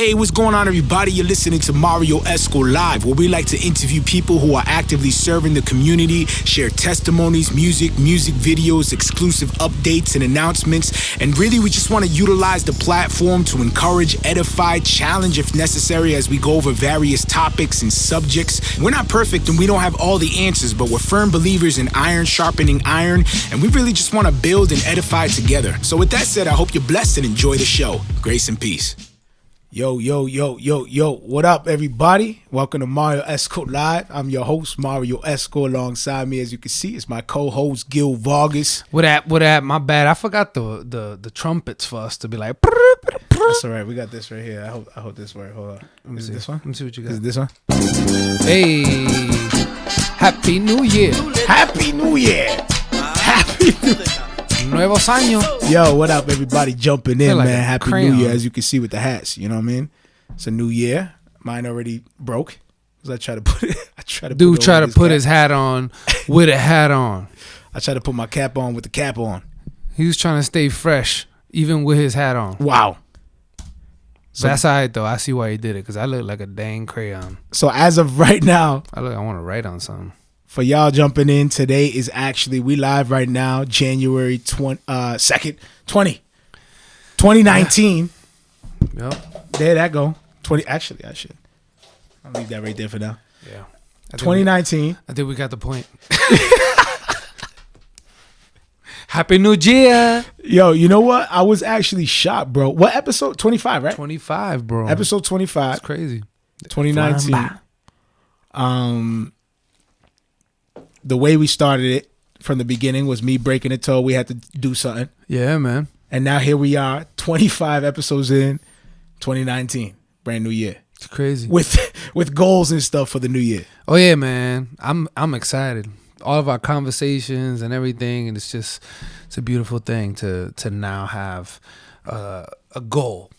Hey, what's going on, everybody? You're listening to Marrio Esco Live, where we like to interview people who are actively serving the community, share testimonies, music videos, exclusive updates and announcements. And really, we just want to utilize the platform to encourage, edify, challenge if necessary as we go over various topics and subjects. We're not perfect and we don't have all the answers, but we're firm believers in iron sharpening iron, and we really just want to build and edify together. So with that said, I hope you're blessed and enjoy the show. Grace and peace. Yo, what up, everybody? Welcome to Marrio Esco Live. I'm your host, Marrio Esco. Alongside me, as you can see, is my co-host, Gil Vargas. What at? My bad. I forgot the trumpets for us to be like. That's all right. We got this right here. I hope this works. Hold on. Is it this one? Let me see what you got. Is it this one? Hey, Happy New Year. Happy New Year. Happy New Year. Nuevos años. Yo, what up, everybody jumping in, like man? Happy crayon. New Year, as you can see with the hats. You know what I mean? It's a new year. Mine already broke. Because I try to put it. Dude try to put his hat on with a hat on. I try to put my cap on with the cap on. He was trying to stay fresh, even with his hat on. Wow. So that's all right, though. I see why he did it, because I look like a dang crayon. So as of right now, I want to write on something. For y'all jumping in, today is actually, we live right now, January 2nd, 2019. Yep. There that go. Actually, I should. I'll leave that right there for now. Yeah. 2019. I think we got the point. Happy New Year. Yo, you know what? I was actually shocked, bro. What episode? 25, right? 25, bro. Episode 25. That's crazy. 2019. The way we started it from the beginning was me breaking a toe. We had to do something. Yeah, man. And now here we are, 25 episodes in, 2019, brand new year. It's crazy. With goals and stuff for the new year. Oh yeah, man. I'm excited. All of our conversations and everything, and it's a beautiful thing to now have a goal,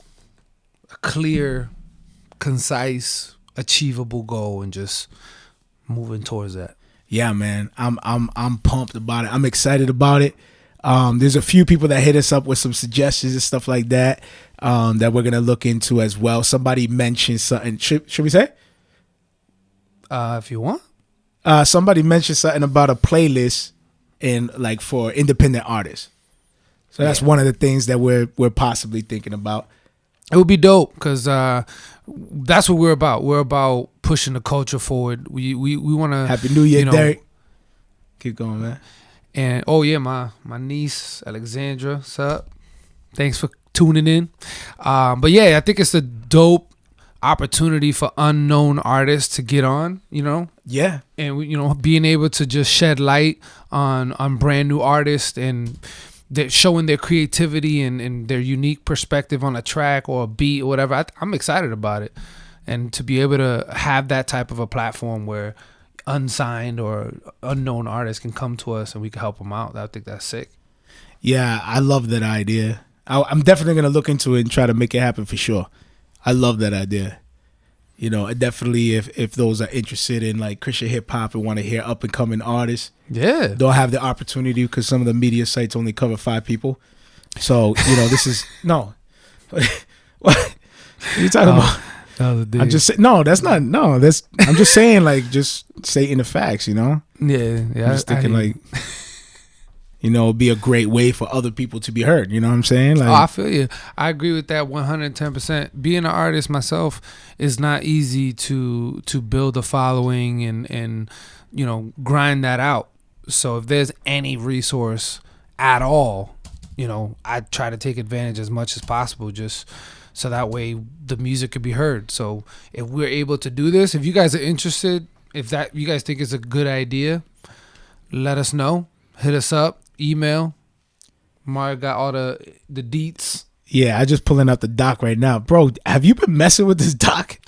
a clear, concise, achievable goal, and just moving towards that. Yeah, man. I'm pumped about it. I'm excited about it. There's a few people that hit us up with some suggestions and stuff like that that we're gonna look into as well. Somebody mentioned something. Should we say? If you want. Somebody mentioned something about a playlist for independent artists. So that's one of the things that we're possibly thinking about. It would be dope because that's what we're about. We're about pushing the culture forward. We want to. Happy New Year, Derek. Keep going, man. And my niece Alexandra, what's up? Thanks for tuning in. But yeah, I think it's a dope opportunity for unknown artists to get on. Yeah. And being able to just shed light on brand new artists and they're showing their creativity and their unique perspective on a track or a beat or whatever. I'm excited about it. And to be able to have that type of a platform where unsigned or unknown artists can come to us and we can help them out, I think that's sick. Yeah, I love that idea. I'm definitely going to look into it and try to make it happen for sure. I love that idea. Definitely if those are interested in like Christian hip hop and want to hear up and coming artists, don't have the opportunity because some of the media sites only cover 5 people. So this is no. What are you talking about? I'm just saying. No, that's not. No, that's. I'm just saying just stating the facts. Yeah. I'm just thinking it'd be a great way for other people to be heard. You know what I'm saying? I feel you. I agree with that 110%. Being an artist myself is not easy to build a following and grind that out. So if there's any resource at all, I try to take advantage as much as possible just so that way the music could be heard. So if we're able to do this, if you guys are interested, if you guys think it's a good idea, let us know. Hit us up. Email. Mario got all the deets. Yeah, I just pulling up the doc right now. Bro, have you been messing with this doc?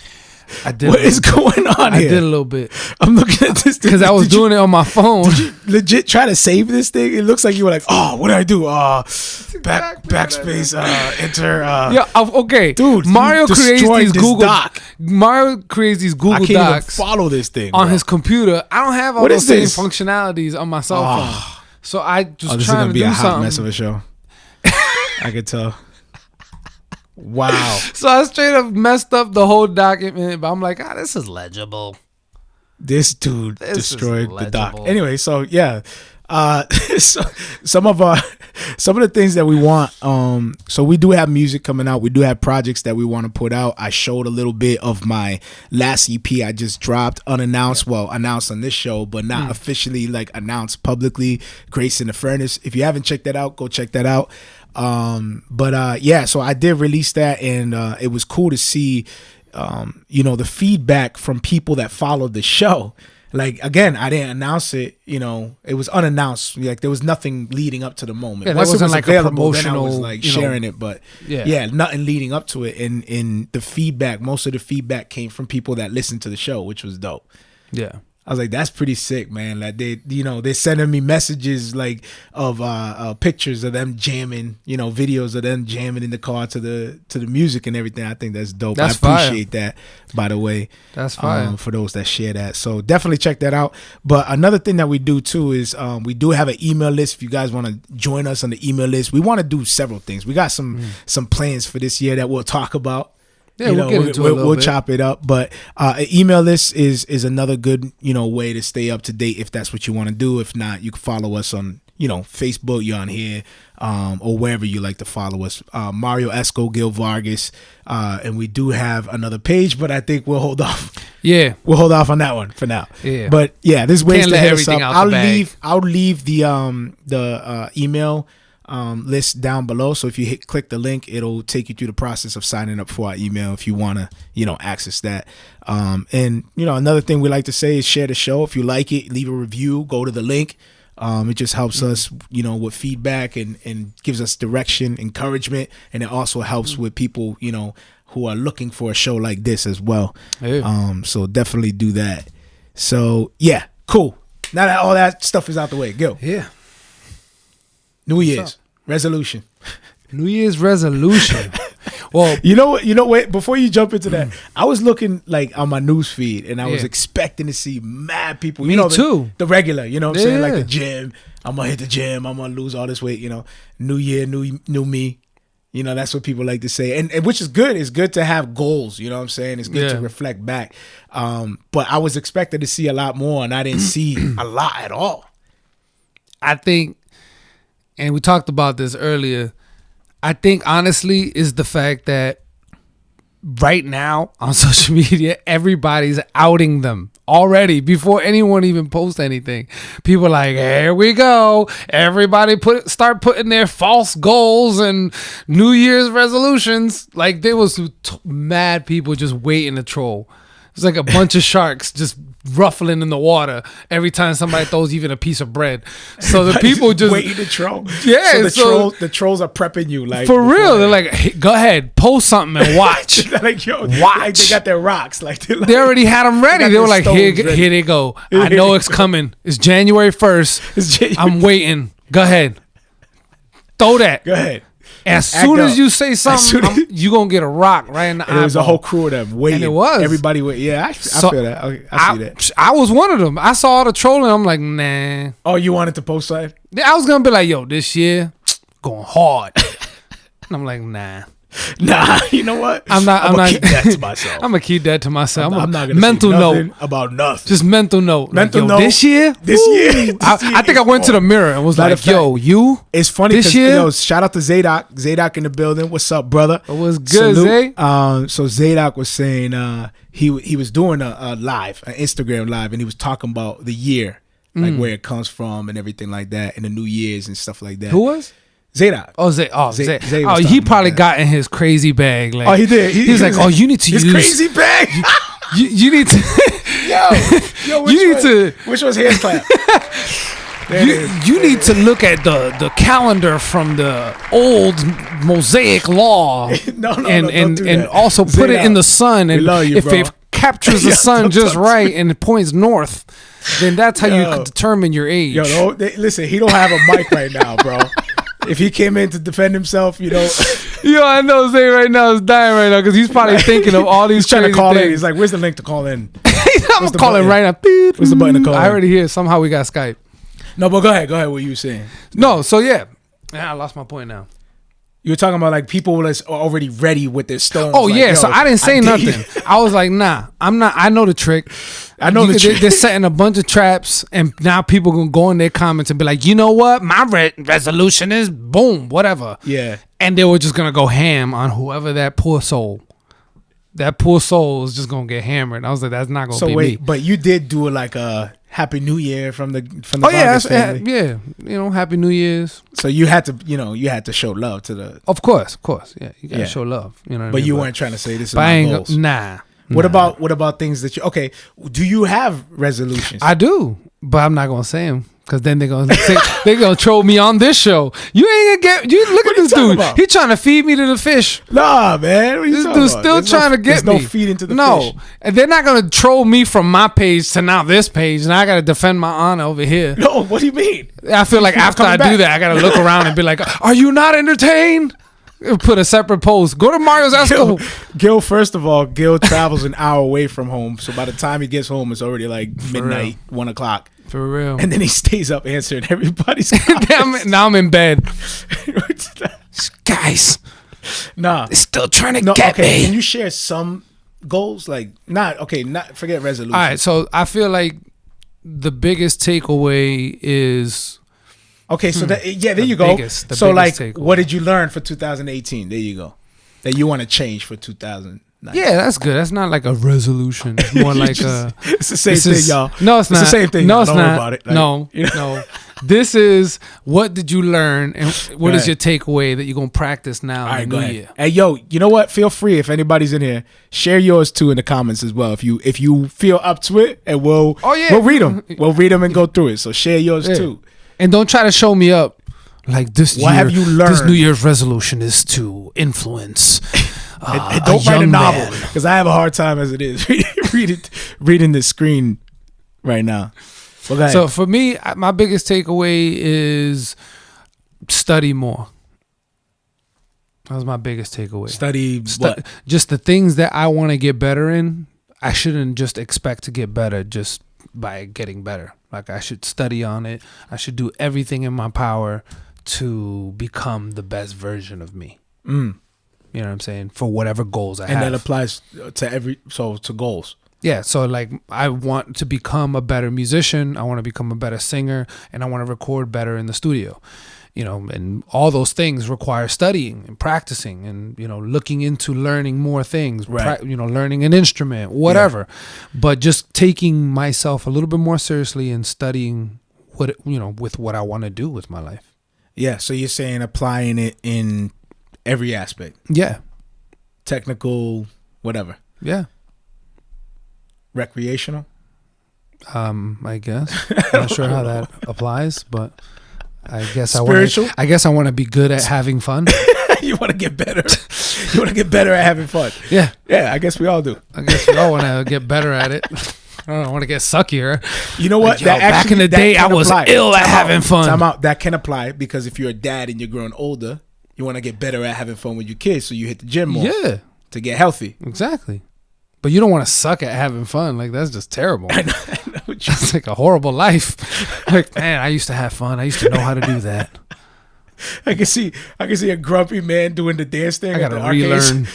I did. What is going on here? I did a little bit. I'm looking at this because I was doing it on my phone. Did you legit try to save this thing? It looks like you were like, oh, what did I do? Backspace, enter. Yeah, okay, dude. Mario creates these Google Docs. Mario creates these Google Docs. I can't even follow this thing on his computer. I don't have all those same functionalities on my cell phone. So I just trying to do something. This is gonna be a hot mess of a show. I could tell. Wow. So I straight up messed up the whole document, but I'm like, this is legible. This dude destroyed the doc. legible. Anyway, so yeah. So some of the things that we want, so we do have music coming out. We do have projects that we want to put out. I showed a little bit of my last EP I just dropped, unannounced. Well, announced on this show, but not officially like announced publicly. Grace in the Furnace. If you haven't checked that out, go check that out. So I did release that, and it was cool to see the feedback from people that followed the show. Like, again, I didn't announce it, it was unannounced. Like, there was nothing leading up to the moment. Yeah, Once wasn't it was like available, a promotional, then I was like sharing it, but nothing leading up to it. And the feedback, most of the feedback came from people that listened to the show, which was dope. Yeah. I was like, that's pretty sick, man. Like they're sending me messages like of pictures of them jamming, videos of them jamming in the car to the music and everything. I think that's dope. I appreciate that, by the way. That's fine. For those that share that. So definitely check that out. But another thing that we do too is we do have an email list. If you guys want to join us on the email list, we want to do several things. We got some plans for this year that we'll talk about. Yeah, we'll get into it a little we'll bit. chop it up, but an email list is another good way to stay up to date if that's what you want to do. If not, you can follow us on Facebook. You're on here or wherever you like to follow us. Marrio Esco, Gil Vargas, and we do have another page, but I think we'll hold off. Yeah, we'll hold off on that one for now. Yeah, but yeah, there's ways to hit us up. I'll leave the email list down below, so if you click the link, it'll take you through the process of signing up for our email if you want to access that. And another thing we like to say is share the show. If you like it, leave a review, go to the link. It just helps us with feedback and gives us direction, encouragement, and it also helps with people who are looking for a show like this as well. So definitely do that. So yeah, cool. Now that all that stuff is out the way, go. Yeah. New Year's resolution. New Year's resolution. Well, wait, before you jump into that, I was looking like on my news feed and I was expecting to see mad people. Me too. The regular, what I'm saying? Like the gym. I'm gonna hit the gym. I'm gonna lose all this weight, New year, new me. That's what people like to say. And which is good. It's good to have goals, you know what I'm saying? It's good to reflect back. But I was expecting to see a lot more and I didn't see a lot at all. I think, and we talked about this earlier, I think honestly is the fact that right now on social media, everybody's outing them already before anyone even posts anything. People are like, here we go. Everybody start putting their false goals and New Year's resolutions. Like there was mad people just waiting to troll. It's like a bunch of sharks just ruffling in the water every time somebody throws even a piece of bread. So the people just waiting to troll. Yeah, so the trolls are prepping you like for real. They're like, hey, go ahead, post something and watch. Like watch. Like they got their rocks. They already had them ready. They were like, here they go. I know it's coming. It's January 1st. I'm waiting. Go ahead, throw that. Go ahead. As soon as you say something, you gonna get a rock right in the eyeball. There was a whole crew of them waiting. And it was. Everybody waiting. Yeah, I feel that. I see that. I was one of them. I saw all the trolling. I'm like, nah. Oh, you wanted to post something? I was gonna be like, yo, this year going hard. And I'm like, nah. Nah, you know what? I'm not keep that to myself. I'm gonna keep that to myself. I'm not gonna mental say nothing note about nothing. Just mental note. Mental like, note. This year. I think I went to the mirror and was like, yo, you. It's funny this year. Shout out to Zadok. Zadok in the building. What's up, brother? It was good, Zay. So Zadok was saying he was doing a live, an Instagram live, and he was talking about the year, like where it comes from and everything like that, and the New Year's and stuff like that. Who was? Zadok. Oh, Zay. He probably got in his crazy bag. Like, he did. He's like, oh, you need to use his crazy bag. You need to. Which was hand clap? You need to look at the calendar from the old Mosaic law, and also put it in the sun. And if it captures the sun just right and it points north, then that's how you can determine your age. Listen, he don't have a mic right now, bro. If he came in to defend himself, Yo, I know Zay right now is dying right now because he's probably thinking of all these. He's trying to call things. in. He's like, "Where's the link to call in?" I'm calling right now. Where's the button to call? I already hear. Somehow we got Skype. No, but go ahead. Go ahead. What you were saying? No, so yeah, I lost my point now. You were talking about like people that's already ready with their stones. Oh like, yeah, so I didn't say nothing. I was like, nah, I'm not. I know the trick. I know the trick. They're setting a bunch of traps, and now people gonna go in their comments and be like, you know what, my resolution is boom, whatever. Yeah. And they were just gonna go ham on whoever that poor soul. That poor soul is just gonna get hammered. And I was like, that's not gonna be me. But you did do like a Happy New Year from the Vargas family. Yeah. You know, Happy New Year's. So you had to show love to the. Of course. Yeah, you gotta show love. You know. What but I mean? You weren't trying to say this is my goals. Nah. What about things that you? Okay, do you have resolutions? I do, but I'm not gonna say them. Cause then they're gonna troll me on this show. You ain't gonna get. You look at this dude. About? He trying to feed me to the fish. Nah, man. What this dude's still trying to get me. No feeding to the fish. No, and they're not gonna troll me from my page to now this page, and I gotta defend my honor over here. No, what do you mean? I feel like after I do that, I gotta look around and be like, "Are you not entertained?" Put a separate post. Go to Marrio Esco. Gil, first of all, Gil travels an hour away from home, so by the time he gets home, it's already like midnight, 1 o'clock. For real. And then he stays up answering everybody's comments. Now I'm in bed. Guys. Nah. They're still trying to get me. Can you share some goals? Like, not forget resolution. All right, so I feel like the biggest takeaway is... Okay, so there you go. So like, what did you learn for 2018? There you go. That you want to change for 2019. Yeah, that's good. That's not like a resolution. It's more like it's the same thing, y'all. No, it's not. It's the same thing. No, it's not. Don't worry about it. Like, no. This is what did you learn, and what is your takeaway that you're gonna practice now in the new year? Hey, yo, you know what? Feel free if anybody's in here, share yours too in the comments as well. If you feel up to it, and we'll read them. We'll read them and go through it. So share yours too. And don't try to show me up like this. What have you learned? This New Year's resolution is to influence. And don't write a novel because I have a hard time as it is reading the screen right now. Well, so for me, my biggest takeaway is study more. That was my biggest takeaway. Study what? Just the things that I want to get better in. I shouldn't just expect to get better just by getting better. Like I should study on it. I should do everything in my power to become the best version of me. You know what I'm saying? For whatever goals I have. And that applies to goals. Yeah. So like I want to become a better musician. I want to become a better singer, and I want to record better in the studio. You know, and all those things require studying and practicing and, you know, looking into learning more things, right. Learning an instrument, whatever. Yeah. But just taking myself a little bit more seriously and studying with what I want to do with my life. Yeah. So you're saying applying it in every aspect. Yeah. Technical, whatever. Yeah. Recreational? I guess. I'm not sure how that applies, but I guess spiritual? I want to be good at having fun. You want to get better. You want to get better at having fun. Yeah. Yeah, I guess we all do. I guess we all want to get better at it. I don't want to get suckier. You know what? Like, back in the day, I was ill at having fun. Time out. That can apply because if you're a dad and you're growing older, you want to get better at having fun with your kids, so you hit the gym more. Yeah. To get healthy. Exactly. But you don't want to suck at having fun. Like, that's just terrible. I know That's like a horrible life. Like, man, I used to have fun. I used to know how to do that. I can see a grumpy man doing the dance thing. I gotta relearn.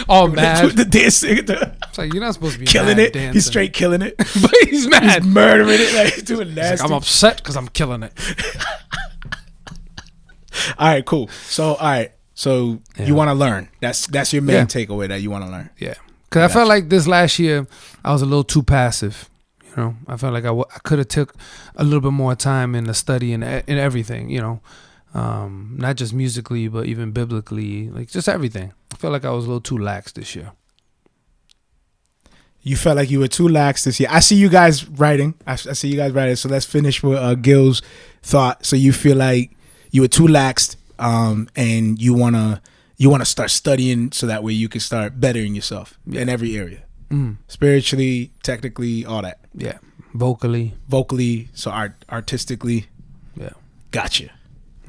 All mad. The dance thing. It's like, you're not supposed to be killing it. Dancing. He's straight killing it. But he's mad. He's murdering it. Like, he's doing nasty. He's like, I'm upset because I'm killing it. All right, cool. So you want to learn. That's your main takeaway, that you want to learn. Yeah. Because I felt like this last year, I was a little too passive. You know, I felt like I could have took a little bit more time in the study and in everything, you know. Not just musically, but even biblically, like just everything. I felt like I was a little too lax this year. You felt like you were too lax this year. I see you guys writing. I see you guys writing. So let's finish with Gil's thought. So you feel like you were too laxed, and you wanna start studying so that way you can start bettering yourself in every area, spiritually, technically, all that. Yeah, vocally, so artistically. Yeah, gotcha.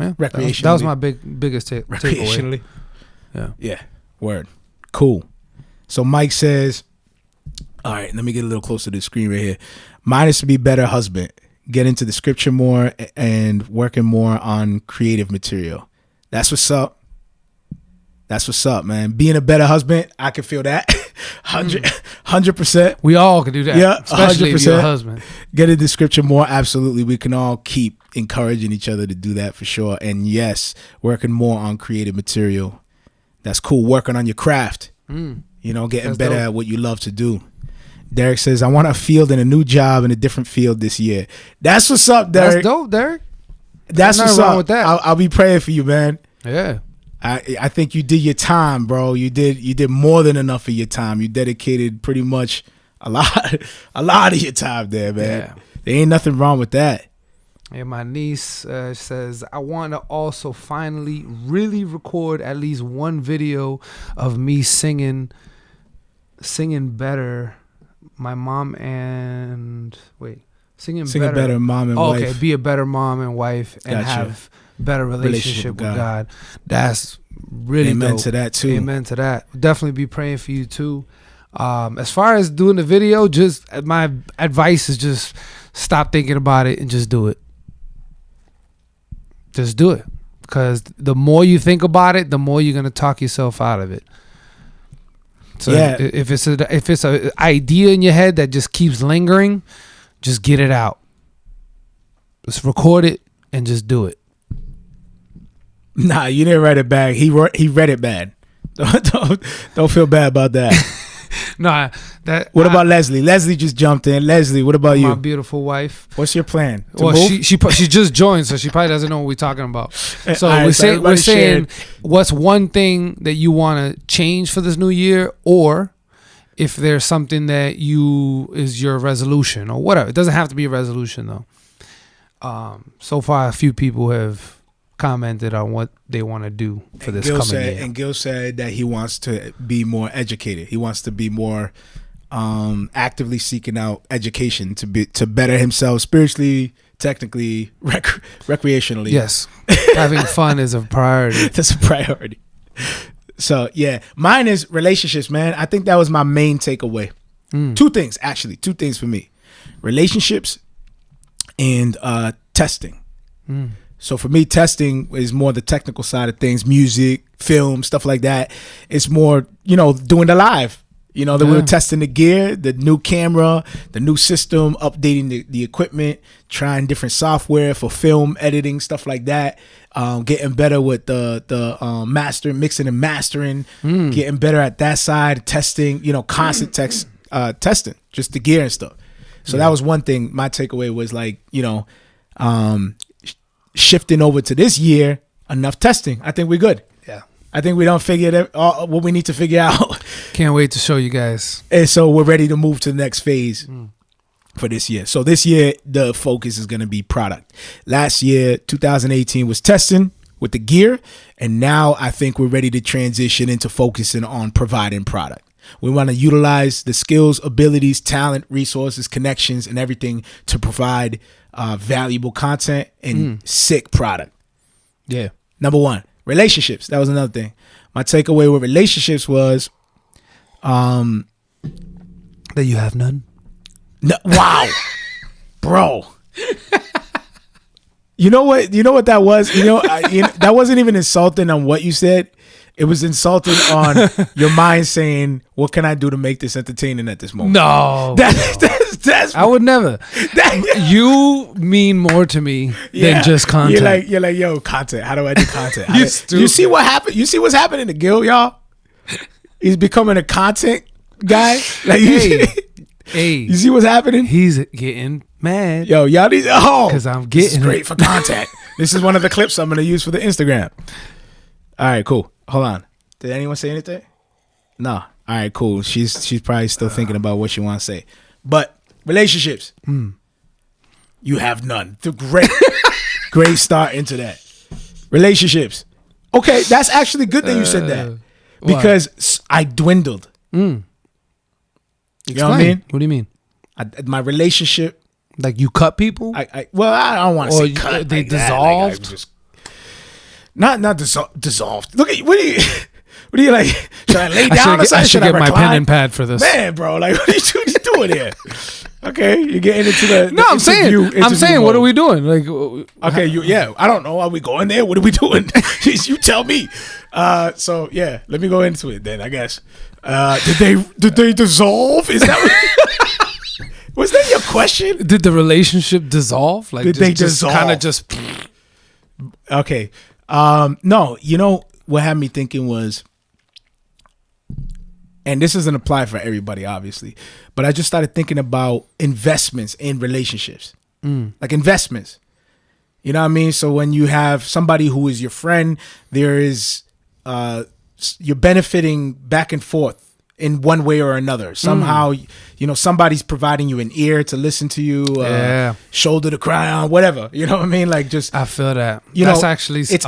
Yeah, recreationally. That was my biggest takeaway. Yeah. Word. Cool. So Mike says, all right, let me get a little closer to the screen right here. Mine is to be better husband. get into the scripture more, and working more on creative material. That's what's up. That's what's up, man. Being a better husband, I can feel that. 100%. We all can do that. Yeah, especially if you're a husband. Get into scripture more, absolutely. We can all keep encouraging each other to do that for sure. And yes, working more on creative material. That's cool. Working on your craft. You know, getting better at what you love to do. Derek says, I want a field and a new job in a different field this year. That's what's up, Derek. That's dope, Derek. That's what's wrong up. with that. I'll be praying for you, man. Yeah. I think you did your time, bro. You did more than enough of your time. You dedicated pretty much a lot of your time there, man. Yeah. There ain't nothing wrong with that. And my niece says, I want to also finally really record at least one video of me singing better. My mom and singing better mom and wife. Okay, be a better mom and wife and have better relationship with God. That's really Amen dope. to that too. Amen to that. Definitely be praying for you too. As far as doing the video, just my advice is just stop thinking about it and just do it. Just do it, because the more you think about it, the more you're gonna talk yourself out of it. So yeah. if it's a idea in your head that just keeps lingering, just get it out. Just record it and just do it. Nah, you didn't write it bad. He read it bad. Don't feel bad about that. Nah, What about Leslie? Leslie just jumped in. Leslie, what about you? My beautiful wife. What's your plan? Well, she just joined, so she probably doesn't know what we're talking about. So right, we're saying what's one thing that you want to change for this new year, or if there's something that is your resolution or whatever. It doesn't have to be a resolution though. So far, a few people have commented on what they want to do for this coming year. And Gil said that he wants to be more educated. He wants to be more actively seeking out education to better himself spiritually, technically, recreationally. Yes, having fun is a priority. That's a priority. So yeah, mine is relationships, man. I think that was my main takeaway. Two things for me: relationships and testing. So for me, testing is more the technical side of things, music, film, stuff like that. It's more, doing the live. We were testing the gear, the new camera, the new system, updating the equipment, trying different software for film editing, stuff like that. Getting better with the mixing and mastering, getting better at that side, testing, constant testing, just the gear and stuff. So that was one thing. My takeaway was like, shifting over to this year, enough testing. I think we're good. Yeah. I think we done figured out what we need to figure out. Can't wait to show you guys. And so we're ready to move to the next phase for this year. So this year, the focus is going to be product. Last year, 2018 was testing with the gear. And now I think we're ready to transition into focusing on providing product. We want to utilize the skills, abilities, talent, resources, connections, and everything to provide valuable content and sick product. Yeah. Number one, relationships. That was another thing. My takeaway with relationships was that you have none. No, wow, bro. You know what that was? That wasn't even insulting on what you said. It was insulting on your mind saying, "What can I do to make this entertaining at this moment?" No, that's I would never. You mean more to me than just content. You're like, yo, content. How do I do content? You see what happened? You see what's happening to Gil, y'all? He's becoming a content guy. Like, hey, you see what's happening? He's getting mad. Yo, y'all need because I'm getting this is great for content. This is one of the clips I'm gonna use for the Instagram. All right, cool. Hold on. Did anyone say anything? No. All right, cool. She's probably still thinking about what she wants to say. But relationships, you have none. The great start into that. Relationships. Okay, that's actually good that you said that because I dwindled. You know what I mean? What do you mean? My relationship, like you cut people? I don't want to say cut. They like dissolved. That. Like, not dissolved. Look at what are you like? Should I lay down or something? I should get my pen and pad for this. Man, bro, like what are you doing here? Okay, you're getting into the No, I'm saying, what are we doing? Like, okay, I don't know. Are we going there? What are we doing? You tell me. So yeah, let me go into it then. I guess. Did they dissolve? Is that what, was that your question? Did the relationship dissolve? Like, did they dissolve? Kind of just. Okay. No, you know what had me thinking was, and this doesn't apply for everybody, obviously, but I just started thinking about investments in relationships, like investments. You know what I mean? So when you have somebody who is your friend, there is, you're benefiting back and forth in one way or another. Somehow, you know, somebody's providing you an ear to listen to you, shoulder to cry on, whatever. You know what I mean? Like, just, I feel that. You That's know, actually, it's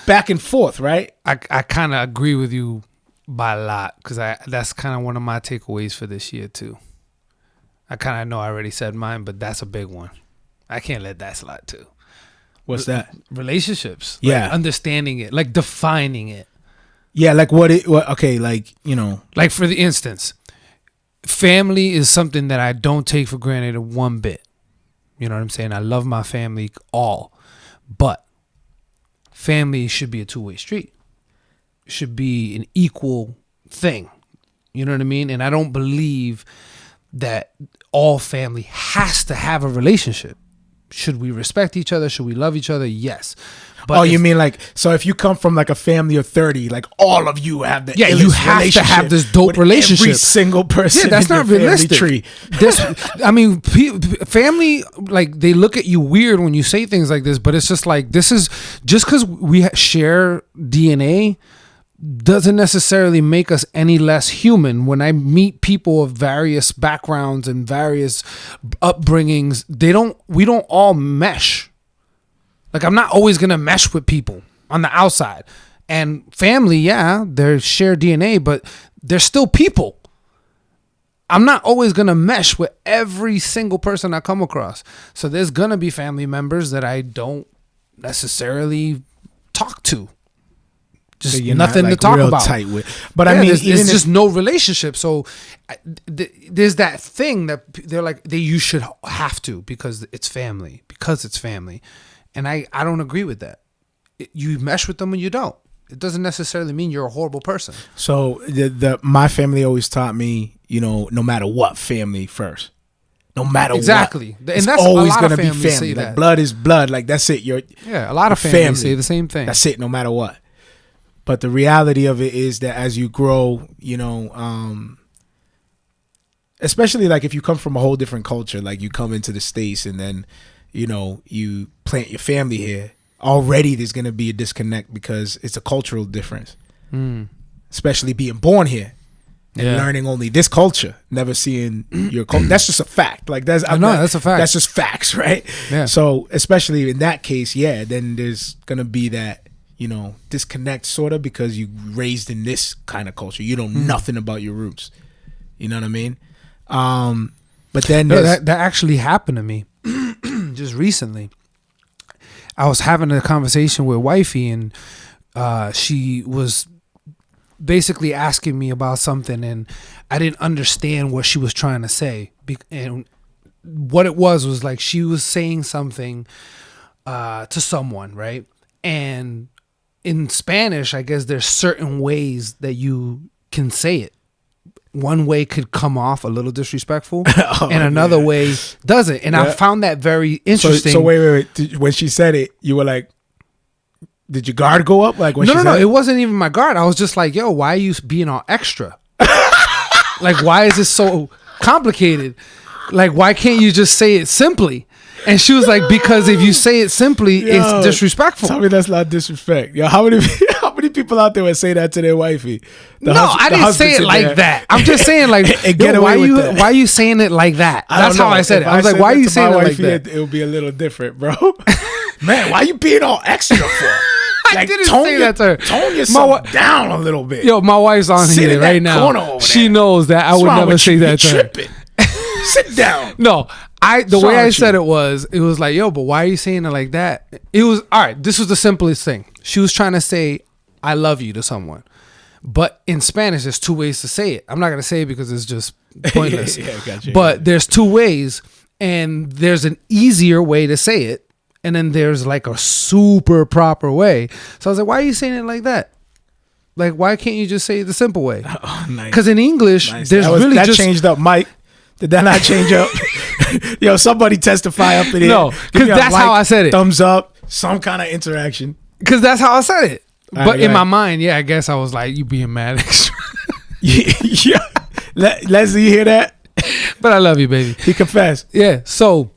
back and forth, right? I kind of agree with you by a lot, because that's kind of one of my takeaways for this year too. I kind of know I already said mine, but that's a big one. I can't let that slide too. What's that? Relationships. Yeah. Like understanding it, like defining it. Yeah, like okay, like, you know. Like, for the instance, family is something that I don't take for granted one bit. You know what I'm saying? I love my family all, but family should be a two-way street. It should be an equal thing. You know what I mean? And I don't believe that all family has to have a relationship. Should we respect each other? Should we love each other? Yes. But you mean like, so if you come from like a family of 30, like all of you have the you have to have this dope relationship. Every single person. Yeah, that's in not your realistic. Tree. I mean, family, like, they look at you weird when you say things like this, but it's just like, this is just because we share DNA doesn't necessarily make us any less human. When I meet people of various backgrounds and various upbringings, we don't all mesh. Like, I'm not always going to mesh with people on the outside. And family, yeah, they're shared DNA, but they're still people. I'm not always going to mesh with every single person I come across. So there's going to be family members that I don't necessarily talk to. Just so nothing not, like, to talk real about. Tight with. But I mean, there's just no relationship. So there's that thing that they're like, you should have to, because it's family. And I don't agree with that. You mesh with them when you don't. It doesn't necessarily mean you're a horrible person. So my family always taught me, you know, no matter what, family first. No matter exactly. what. And that's always going to be family. Like, that. blood is blood. Like, that's it. A lot of families say the same thing. That's it, no matter what. But the reality of it is that as you grow, you know, especially like if you come from a whole different culture, like you come into the States and then, you know, you plant your family here, already there's going to be a disconnect because it's a cultural difference. Especially being born here and learning only this culture, never seeing your culture. That's just a fact. Like, that's a fact. That's just facts, right? Yeah. So especially in that case, then there's going to be that, you know, disconnect sort of, because you raised in this kind of culture. You know nothing about your roots. You know what I mean? But then that actually happened to me just recently. I was having a conversation with wifey, and she was basically asking me about something, and I didn't understand what she was trying to say. And what it was like she was saying something to someone, right? And in Spanish, I guess there's certain ways that you can say it. One way could come off a little disrespectful, and another way doesn't. And I found that very interesting. So wait. When she said it, you were like, did your guard go up? Like, when no, it wasn't even my guard. I was just like, yo, why are you being all extra? Like, why is this so complicated? Like, why can't you just say it simply? And she was like, because if you say it simply, it's disrespectful. Tell me that's not disrespect. Yo, how many people out there would say that to their wifey? I didn't say it like that. I'm just saying, like, why are you saying it like that? That's how I said it. I was like, why are you saying it like that? It would be a little different, bro. Man, why you being all extra for? I didn't say that to her. Tone yourself down a little bit. Yo, my wife's on here right now. She knows that I would never say that to her. Sit down. No, the way I said it was like, yo, but why are you saying it like that? It was, all right, this was the simplest thing. She was trying to say, I love you to someone. But in Spanish, there's two ways to say it. I'm not gonna say it because it's just pointless. Gotcha. But there's two ways, and there's an easier way to say it, and then there's like a super proper way. So I was like, why are you saying it like that? Like, why can't you just say it the simple way? Oh, nice. Because in English, there's that changed up, Mike. Did that not change up? Yo, somebody testify up in here. No, because that's how I said it. Thumbs up, some kind of interaction. Because that's how I said it. All But right, in go my ahead. mind, yeah, I guess I was like, you being mad extra. Yeah. Leslie, you hear that? But I love you, baby. He confessed. Yeah. So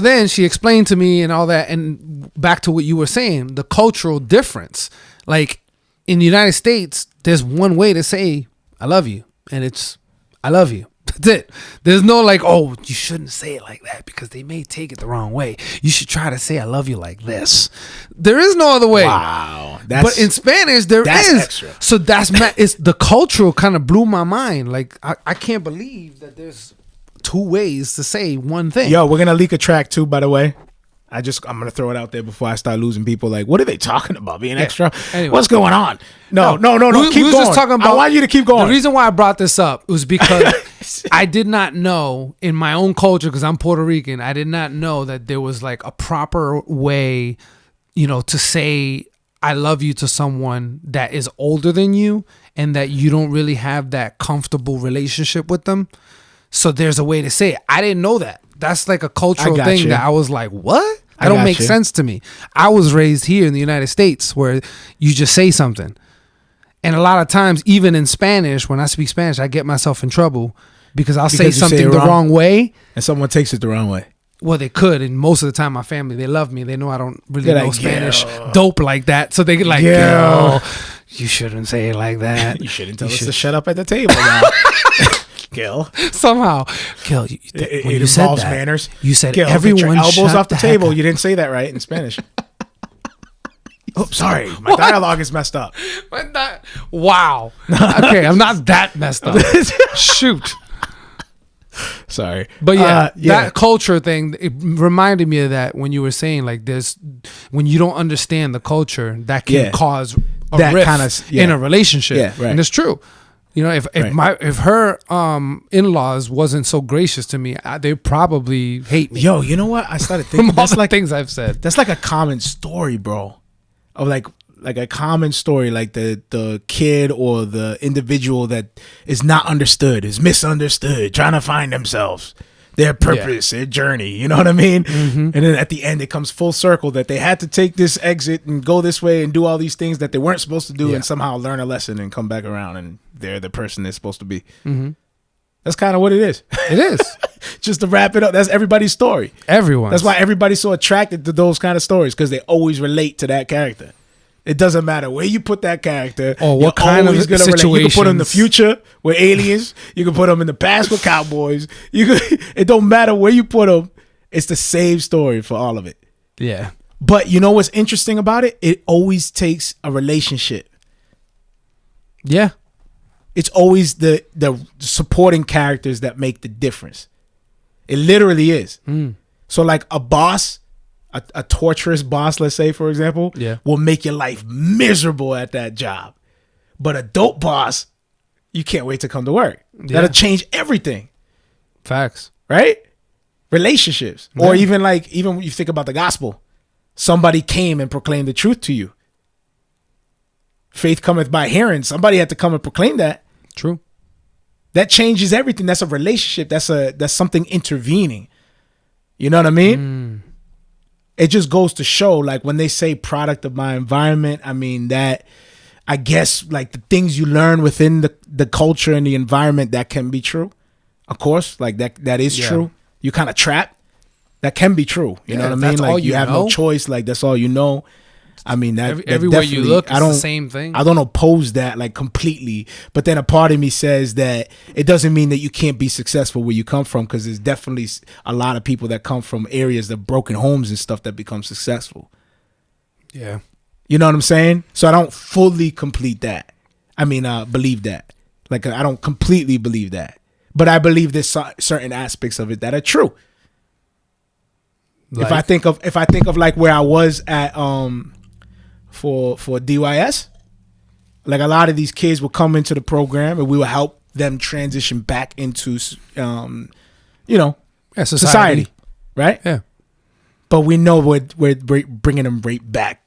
then she explained to me and all that, and back to what you were saying, the cultural difference. Like in the United States, there's one way to say I love you, and it's I love you. That's it. There's no like, oh, you shouldn't say it like that because they may take it the wrong way. You should try to say I love you like this. There is no other way. Wow. But in Spanish, there that's is. extra. So it's the cultural kind of blew my mind. Like I can't believe that there's two ways to say one thing. Yo, we're gonna leak a track too, by the way. I'm gonna throw it out there before I start losing people. Like, what are they talking about? Being extra? Anyway. What's going on? No. We Keep was going. just talking about, I want you to keep going. The reason why I brought this up was because I did not know in my own culture, because I'm Puerto Rican, I did not know that there was like a proper way, to say I love you to someone that is older than you and that you don't really have that comfortable relationship with them. So there's a way to say it. I didn't know that. That's like a cultural got thing you. that I was like, what? I That don't got make you. sense to me. I was raised here in the United States where you just say something. And a lot of times, even in Spanish, when I speak Spanish, I get myself in trouble because I'll say Because you say something it the wrong? wrong way. And someone takes it the wrong way. Well, they could. And most of the time, my family, they love me. They know I don't really They're know like, Spanish "Yo." dope like that. So they get like, Yo. yo, you shouldn't say it like that. You shouldn't tell us to shut up at the table now. Gil. Somehow. Gil, when It you said involves that, manners. you said Gil, everyone get your elbows shut off the heck table. up. You didn't say that right in Spanish. Oh, sorry. My dialogue is messed up. But not, wow. Okay, I'm not that messed up. Shoot. Sorry. But yeah, yeah. that culture thing, it reminded me of that when you were saying like when you don't understand the culture, that can Yeah. cause a That rift kinda, yeah. in a relationship. Yeah, right. And it's true. If her in-laws wasn't so gracious to me, they probably hate me. Yo, you know what? I started From thinking all that's the like things I've said. that's like a common story, bro. Of like a common story, like the kid or the individual that is not understood, is misunderstood, trying to find themselves, their purpose, their journey. You know what I mean? Mm-hmm. And then at the end, it comes full circle that they had to take this exit and go this way and do all these things that they weren't supposed to do, Yeah. and somehow learn a lesson and come back around, and they're the person they're supposed to be. Mm-hmm. That's kind of what it is. It is. Just to wrap it up, that's everybody's story. Everyone. That's why everybody's so attracted to those kind of stories, because they always relate to that character. It doesn't matter where you put that character Or what you're kind of always gonna relate. You can put them in the situations. future with aliens. You can put them in the past with cowboys. It don't matter where you put them. It's the same story for all of it. Yeah. But you know what's interesting about it? It always takes a relationship. Yeah. It's always the supporting characters that make the difference. It literally is. So like a boss, a torturous boss, let's say, for example, will make your life miserable at that job. But a dope boss, you can't wait to come to work. That'll change everything, Facts. right? Relationships. Or even when you think about the gospel, somebody came and proclaimed the truth to you. Faith cometh by hearing. Somebody had to come and proclaim that. True. That changes everything. That's a relationship. That's something intervening. You know what I mean? It just goes to show, like when they say product of my environment, I mean that, I guess, like the things you learn within the culture and the environment, that can be true. Of course, like that is true. You kind of trapped. That can be true. You know what I mean? that's all Like you have know. no choice. Like that's all you know. I mean that Everywhere you definitely- look, I it's don't the same thing. I don't oppose that like completely, but then a part of me says that it doesn't mean that you can't be successful where you come from, because there's definitely a lot of people that come from areas of broken homes and stuff that become successful. Yeah. You know what I'm saying? So I don't fully complete that. I mean, believe that. Like I don't completely believe that, but I believe there's certain aspects of it that are true. If I think of like where I was at for DYS, Like a lot of these kids will come into the program, and we will help them transition back into, society, right? Yeah. But we know we're bringing them right back.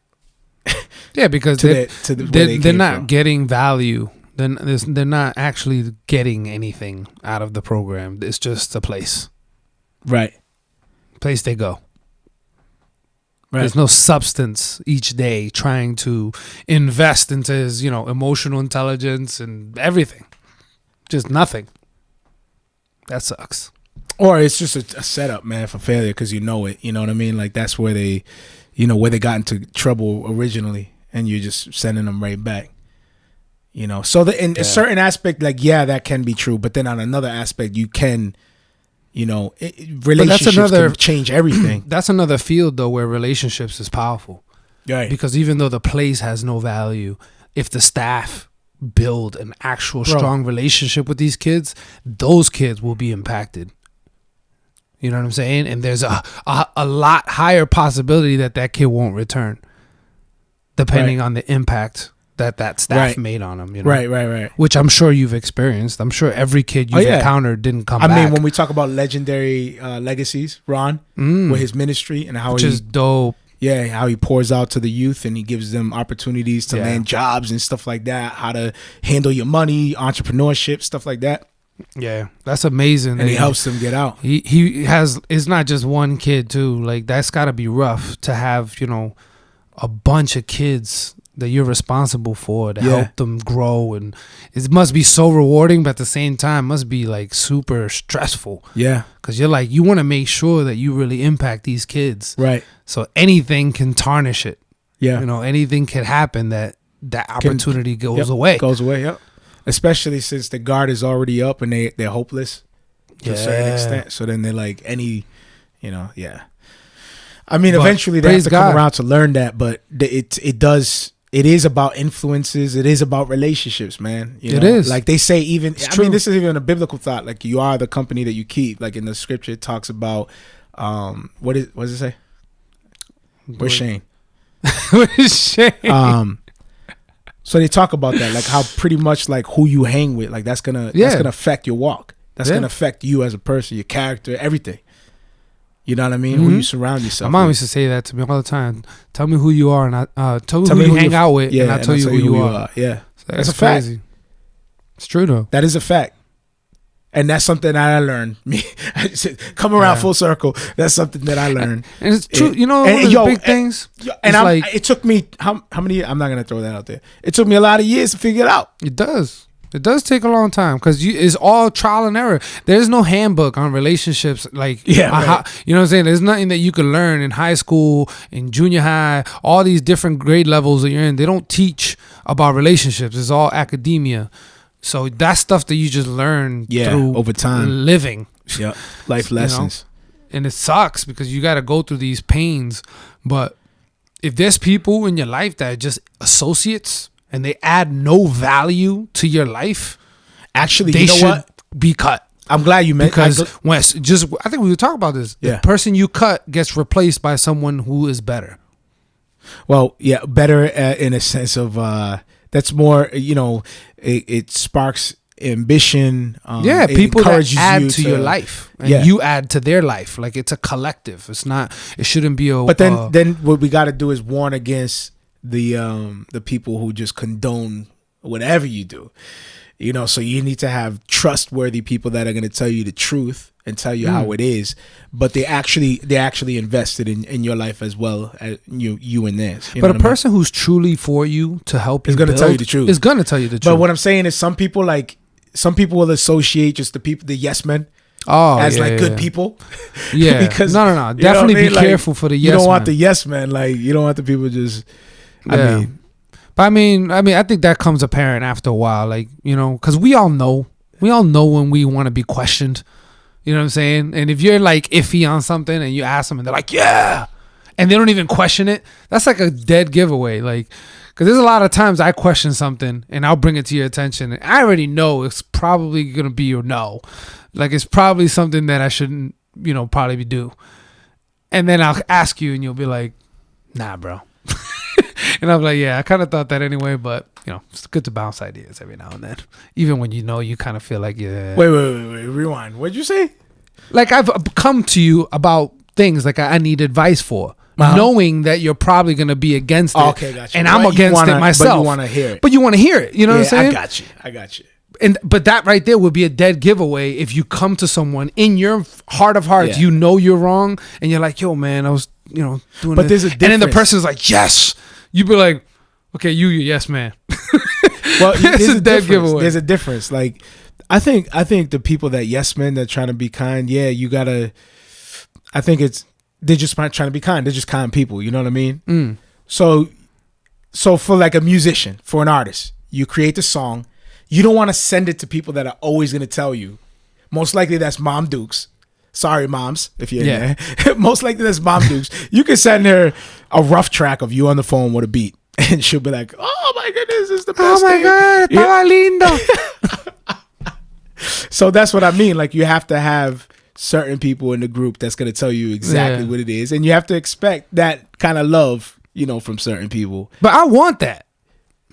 Yeah, because where they're came not from. getting value. Then they're not actually getting anything out of the program. It's just a place they go. Right. There's no substance each day trying to invest into his, emotional intelligence and everything. Just nothing. That sucks. Or it's just a setup, man, for failure because you know it. You know what I mean? Like that's where they got into trouble originally, and you're just sending them right back. So in a certain aspect, like that can be true, but then on another aspect, you can. Relationships can change everything. That's another field though where relationships is powerful. Right. Because even though the place has no value, if the staff build an actual strong relationship with these kids, those kids will be impacted. You know what I'm saying? And there's a lot higher possibility that kid won't return, depending on the impact that staff made on them. Right. Which I'm sure you've experienced. I'm sure every kid you've encountered didn't come back. I mean, when we talk about legendary legacies, Ron, with his ministry and how which is dope. Yeah, how he pours out to the youth and he gives them opportunities to land jobs and stuff like that. How to handle your money, entrepreneurship, stuff like that. Yeah, that's amazing. And he helps them get out. He has. It's not just one kid too. Like that's got to be rough to have a bunch of kids that you're responsible for to help them grow, and it must be so rewarding, but at the same time must be like super stressful. Yeah, because you're like you want to make sure that you really impact these kids, right? So anything can tarnish it. Yeah, anything could happen that opportunity goes away. Goes away. Yep. Especially since the guard is already up and they're hopeless to a certain extent. So then they're like I mean, eventually they have to come around to learn that, but it is about influences. It is about relationships, man. It is. Like they say, even I mean, this is even a biblical thought. Like you are the company that you keep. Like in the scripture, it talks about what does it say? Where's Shane? Where's Shane? So they talk about that, like how pretty much like who you hang with, like that's gonna affect your walk. That's gonna affect you as a person, your character, everything. You know what I mean? Who you surround yourself. My mom with. used to say that to me all the time. Tell me who you are, and tell me who you hang out with, and I'll tell you who you are. Yeah, so that's crazy. Fact. It's true though. That is a fact, and that's something that I learned. Me, come around full circle. That's something that I learned. And it's true. One of the big things. And it took me how many? I'm not gonna throw that out there. It took me a lot of years to figure it out. It does. It does take a long time because it's all trial and error. There's no handbook on relationships. Like, you know what I'm saying? There's nothing that you can learn in high school, in junior high, all these different grade levels that you're in. They don't teach about relationships. It's all academia. So that's stuff that you just learn through over time, living. Yeah, life lessons. And it sucks because you got to go through these pains. But if there's people in your life that are just associates, and they add no value to your life, actually, they should be cut. I'm glad you meant because I think we would talk about this. The person you cut gets replaced by someone who is better. Well, yeah, better in a sense of that's more. It sparks ambition. People that add to your life, and you add to their life. Like it's a collective. It's not. It shouldn't be a. But then what we got to do is warn against the people who just condone whatever you do, so you need to have trustworthy people that are going to tell you the truth and tell you how it is, but they actually invested in your life as well as you and theirs. But a person who's truly for you to help you is going to tell you the truth. Is going to tell you the truth. But what I'm saying is some people will associate just the yes men as good people. Yeah. Because no. Definitely be careful for the yes men. You don't want the yes men. Like you don't want the people just I think that comes apparent after a while, like, because we all know when we want to be questioned, you know what I'm saying? And if you're like iffy on something and you ask them and they're like, yeah, and they don't even question it, that's like a dead giveaway. Like, because there's a lot of times I question something and I'll bring it to your attention and I already know it's probably going to be a no. Like, it's probably something that I shouldn't, probably do. And then I'll ask you and you'll be like, nah, bro. And I'm like, yeah, I kind of thought that anyway, but it's good to bounce ideas every now and then, even when you kind of feel like Wait, rewind. What'd you say? Like I've come to you about things like I need advice for, knowing that you're probably gonna be against it. Okay, gotcha. And I'm against it myself. But you want to hear it. But you want to hear it. You know what I'm saying? I got you. But that right there would be a dead giveaway if you come to someone in your heart of hearts, Yeah. you're wrong, and you're like, yo, man, I was, doing But this. there's a And then the difference. person's like, yes. You'd be like, okay, you yes, man. Well, It's there's a a dead difference. giveaway. There's a difference. Like, I think the people that yes men that trying to be kind, you gotta. I think they're just not trying to be kind. They're just kind people. You know what I mean? So for like a musician, for an artist, you create the song. You don't want to send it to people that are always gonna tell you. Most likely that's Mom Dukes. Sorry, moms, if you're in there. Most likely that's Mom Dukes. You can send her a rough track of you on the phone with a beat, and she'll be like, "Oh my goodness, this is the best thing." God, estaba lindo. So that's what I mean. Like, you have to have certain people in the group that's going to tell you exactly what it is. And you have to expect that kind of love, from certain people. But I want that.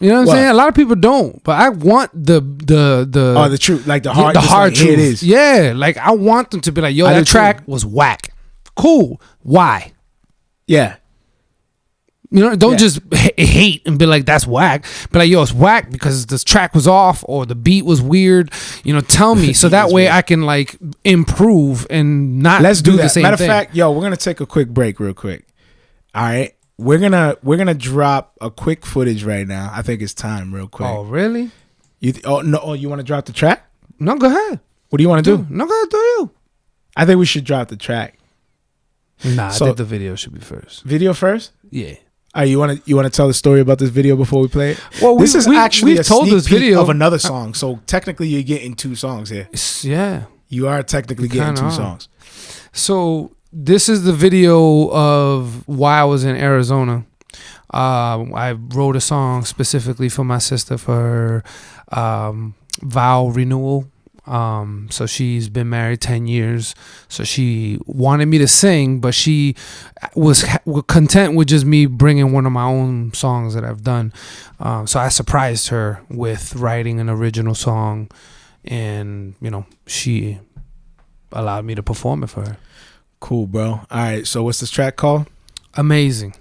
You know what I'm saying? A lot of people don't, but I want the truth, like the hard, the hard truth. Here it is. Yeah, like I want them to be like, yo, that track was whack. Cool. Why? Yeah. Don't just hate and be like, that's whack. But like, yo, it's whack because this track was off or the beat was weird. Tell me so that way I can like improve and not do the same thing. Matter of fact, we're gonna take a quick break, real quick. All right, we're gonna drop a quick footage right now. I think it's time, real quick. Oh, really? You want to drop the track? No, go ahead. What do you want to do? No, go ahead, do you? I think we should drop the track. Nah, I think the video should be first. Video first? Yeah. You want to tell the story about this video before we play it? Well, this is actually we've a told sneak this peek video of another song. So technically, you're getting two songs here. Yeah, you are technically getting two songs. So this is the video of why I was in Arizona. I wrote a song specifically for my sister for her vow renewal. So she's been married 10 years. So she wanted me to sing, but she was content with just me bringing one of my own songs that I've done. So I surprised her with writing an original song, and she allowed me to perform it for her. Cool, bro. All right. So what's this track called? Amazing.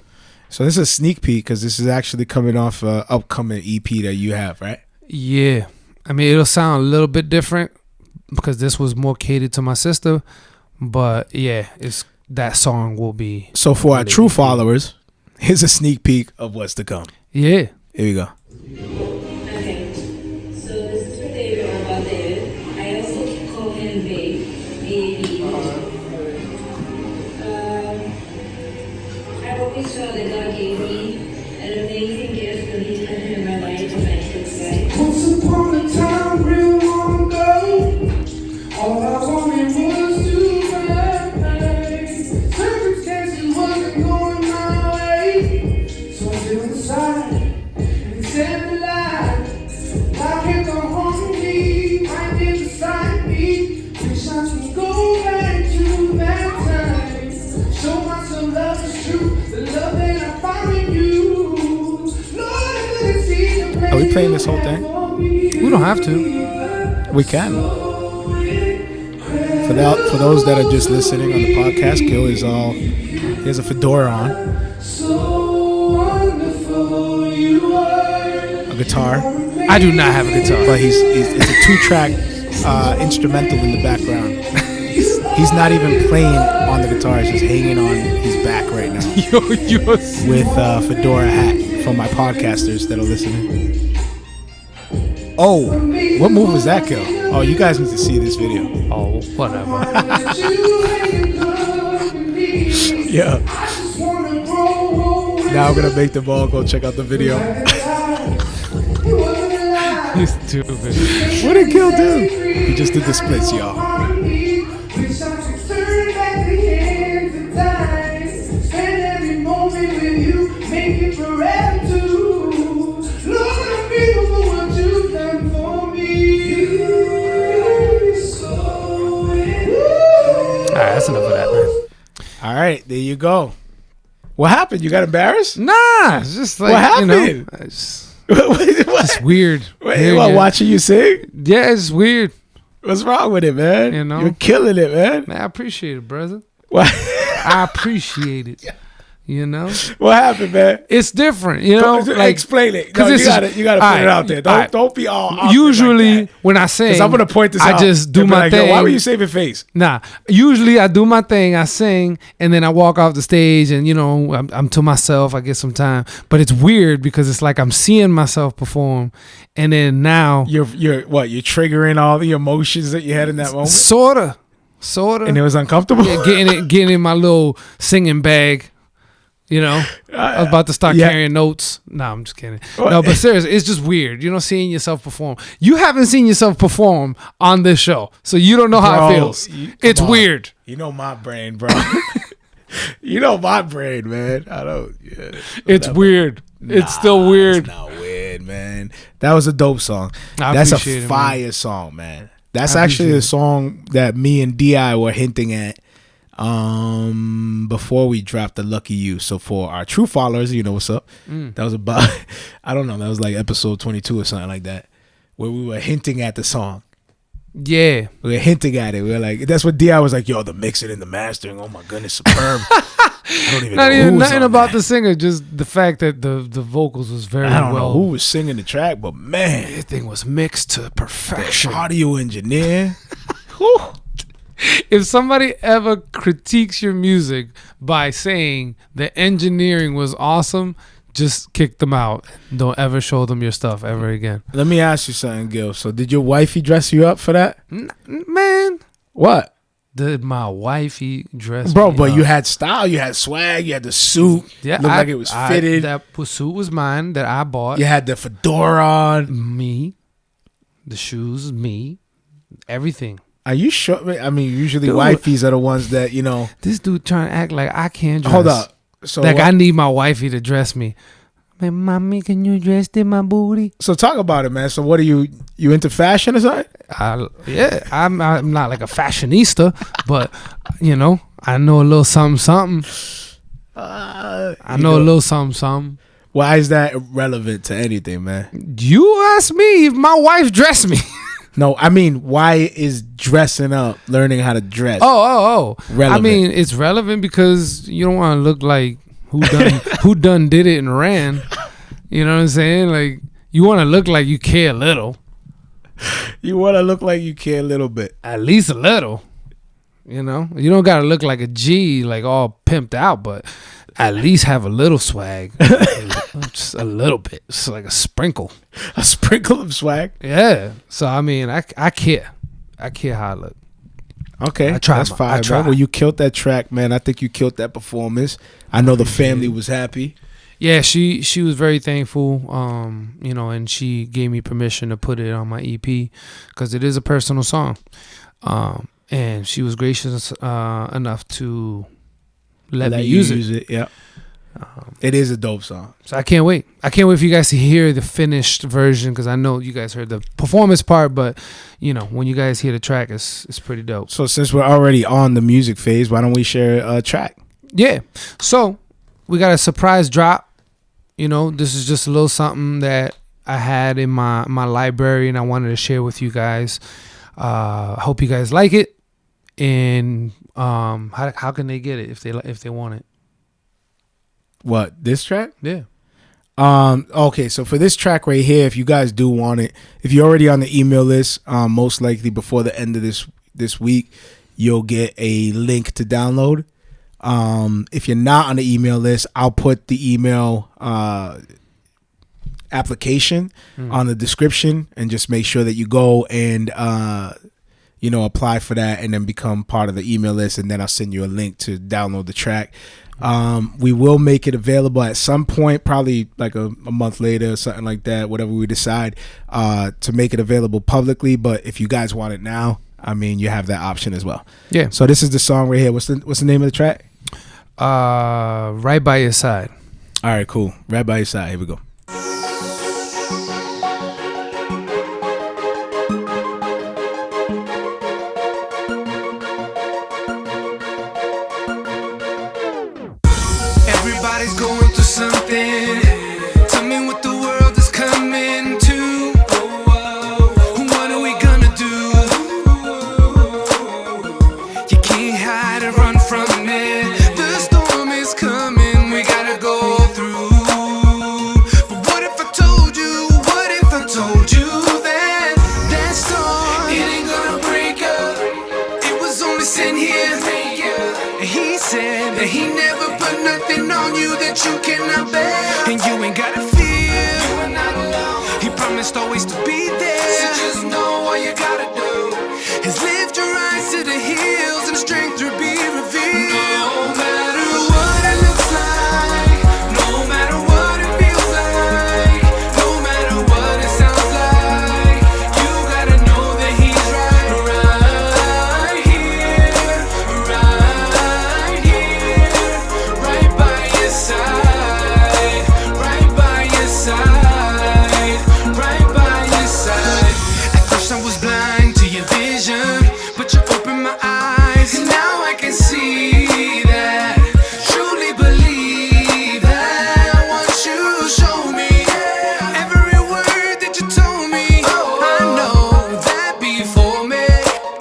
So this is a sneak peek because this is actually coming off an upcoming EP that you have, right? Yeah. I mean, it'll sound a little bit different because this was more catered to my sister, but yeah, that song will be. So for our true followers, here's a sneak peek of what's to come. Yeah. Here we go. Okay, so this is for David, or about David. I also call him Babe, B-A-B. I always felt that God gave me an amazing gift when He put him in my life as my kid's life. Once upon a time, real long ago, all I wanted was to play. Circumstances wasn't going my way, so I stood aside and said the lie. I kept on haunting me, right there beside me. Wish I could go back to that time. Show myself love is true, the love that I found in you. Lord, I couldn't see the place. Are we playing this whole thing? We don't have to. We can. For those that are just listening on the podcast, Gil he has a fedora on, a guitar, I do not have a guitar. but it's a 2-track instrumental in the background. He's not even playing on the guitar; it's just hanging on his back right now with a fedora hat for my podcasters that are listening. Oh, what move was that, Gil? Oh, you guys need to see this video. Oh, whatever. Yeah. Now I'm gonna make them all go check out the video. He's stupid. What did Gil do? He just did the splits, y'all. Alright, that's enough of that, man. All right, there you go. What happened? You got embarrassed? Nah, it's just like What happened? It's weird. Wait, what, watching you sing? Yeah, it's weird. What's wrong with it, man? You know? You're killing it, man. Man, I appreciate it, brother. What? I appreciate it. You know, What happened, man? it's different. You know, like explain it. 'cause No, this you gotta all put it right, out there. all right. Don't be all awkward usually like when I sing, because I'm gonna point this out. I just do and be my like, Yo, thing. why were you saving face? Nah, usually I do my thing, I sing, and then I walk off the stage, and you know, I'm to myself. I get some time, but it's weird because it's like I'm seeing myself perform, and then now You're triggering all the emotions that you had in that moment, sorta, and it was uncomfortable. yeah, getting in my little singing bag. You know, I was about to start Yeah. carrying notes. Nah, I'm just kidding. No, but seriously, it's just weird. You know, seeing yourself perform. You haven't seen yourself perform on this show, so you don't know how it Bro, feels. come It's on. weird. You know my brain, bro. You know my brain, man. I don't. Yeah, It's weird. It's still weird. It's not weird, man. That was a dope song. I That's appreciate a it, fire song, man. That's I actually appreciate the song that me and Di were hinting at before we dropped the Lucky You. So for our true followers, you know what's up. That was about I don't know, that was like episode 22 or something like that, where we were hinting at the song. Yeah. We were hinting at it. We were like, that's what Di was like, yo, the mixing and the mastering, oh my goodness, superb. I don't even Not know even who was nothing on about that. the singer, just the fact that the vocals was very I don't well. know who was singing the track, but man, Everything was mixed to perfection. audio engineer. Whew. If somebody ever critiques your music by saying the engineering was awesome, just kick them out. Don't ever show them your stuff ever again. Let me ask you something, Gil. So did your wifey dress you up for that? Man, What? did my wifey dress Bro, me but up? you had style, you had swag, you had the suit. Yeah, Looked like it was fitted. That suit was mine that I bought. You had the fedora on. Me, the shoes, me, everything. Are you sure? I mean, usually Dude. wifeys are the ones that, you know. This dude trying to act like I can't dress. Hold up. So Like what- I need my wifey to dress me. Man, mommy, can you dress in my booty? So talk about it, man. So what are you into fashion or something? I'm not like a fashionista, but you know, I know a little something. I know a little something. Why is that relevant to anything, man? You ask me if my wife dressed me. No, I mean, why is dressing up, learning how to dress? Oh. I Relevant. mean, it's relevant because you don't want to look like who done did it and ran. You know what I'm saying? Like you want to look like you care a little, You want to look like you care a little bit. at least a little. You know, you don't gotta look like a G, like all pimped out, but at least have a little swag, just a little bit, just like a sprinkle. A sprinkle of swag. Yeah. So I mean, I care. I care how I look. Okay, I tried that's I fine, tried. man. Well, you killed that track, man. I think you killed that performance. I know the family was happy. Yeah, she was very thankful, you know, and she gave me permission to put it on my EP because it is a personal song, and she was gracious enough to let me use it. Yeah, it is a dope song. So I can't wait. I can't wait for you guys to hear the finished version because I know you guys heard the performance part, but you know when you guys hear the track, it's pretty dope. So since we're already on the music phase, why don't we share a track? Yeah. So we got a surprise drop. You know, this is just a little something that I had in my library and I wanted to share with you guys. Hope you guys like it. And how can they get it if they want it? What, this track? Yeah. Okay, so for this track right here, if you guys do want it, if you're already on the email list, most likely before the end of this week, you'll get a link to download. If you're not on the email list, I'll put the email application on the description and just make sure that you go and apply for that and then become part of the email list, and then I'll send you a link to download the track. We will make it available at some point, probably like a month later or something like that, whatever we decide, to make it available publicly. But if you guys want it now, I mean, you have that option as well. Yeah. So this is the song right here. What's the name of the track? Right by your side. All right, cool. Right by your side. Here we go. Everybody's going through something. Tell me what the world is coming cannot bear. And you ain't gotta fear, you are not alone. He promised always to be there. So just know all you gotta do is lift your eyes to the hills and the strength to be revealed. No matter what it looks like, no matter what it feels like, no matter what it sounds like, you gotta know that he's right here, right by your side, right by your side, right by your side. At first I was blind to your vision, but you opened my eyes, and now I can see that. Truly believe that once you show me every word that you told me. I know that before me,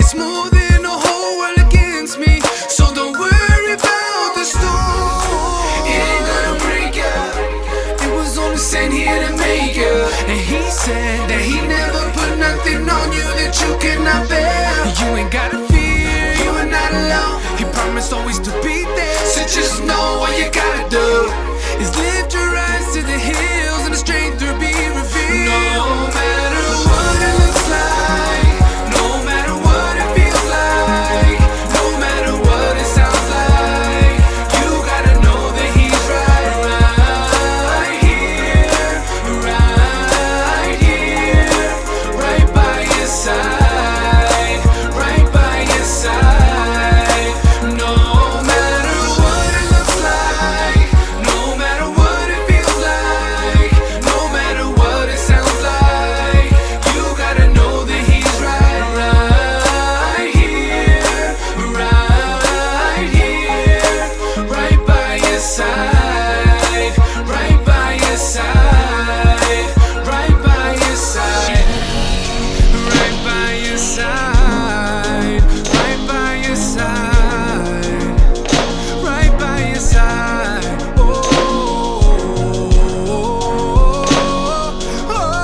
it's more than a whole world against me. So don't worry about the storm, it ain't gonna break you. It was only sent here to make you. And he said that he never put nothing on you that you cannot bear. You ain't gotta fear, you are not alone. He promised always to be there. So just know what you gotta do is lift your eyes to the hills and the strength to be revealed. No matter what it looks like, no matter what it feels like, no matter what it sounds like, you gotta know that he's right here, right by your side, right by your side. No matter what it looks like, no matter what it feels like, no matter what it sounds like, you gotta know that he's right here, right by your side, right by your side, right by your side, right by your side, right by your side, right by your side. Oh,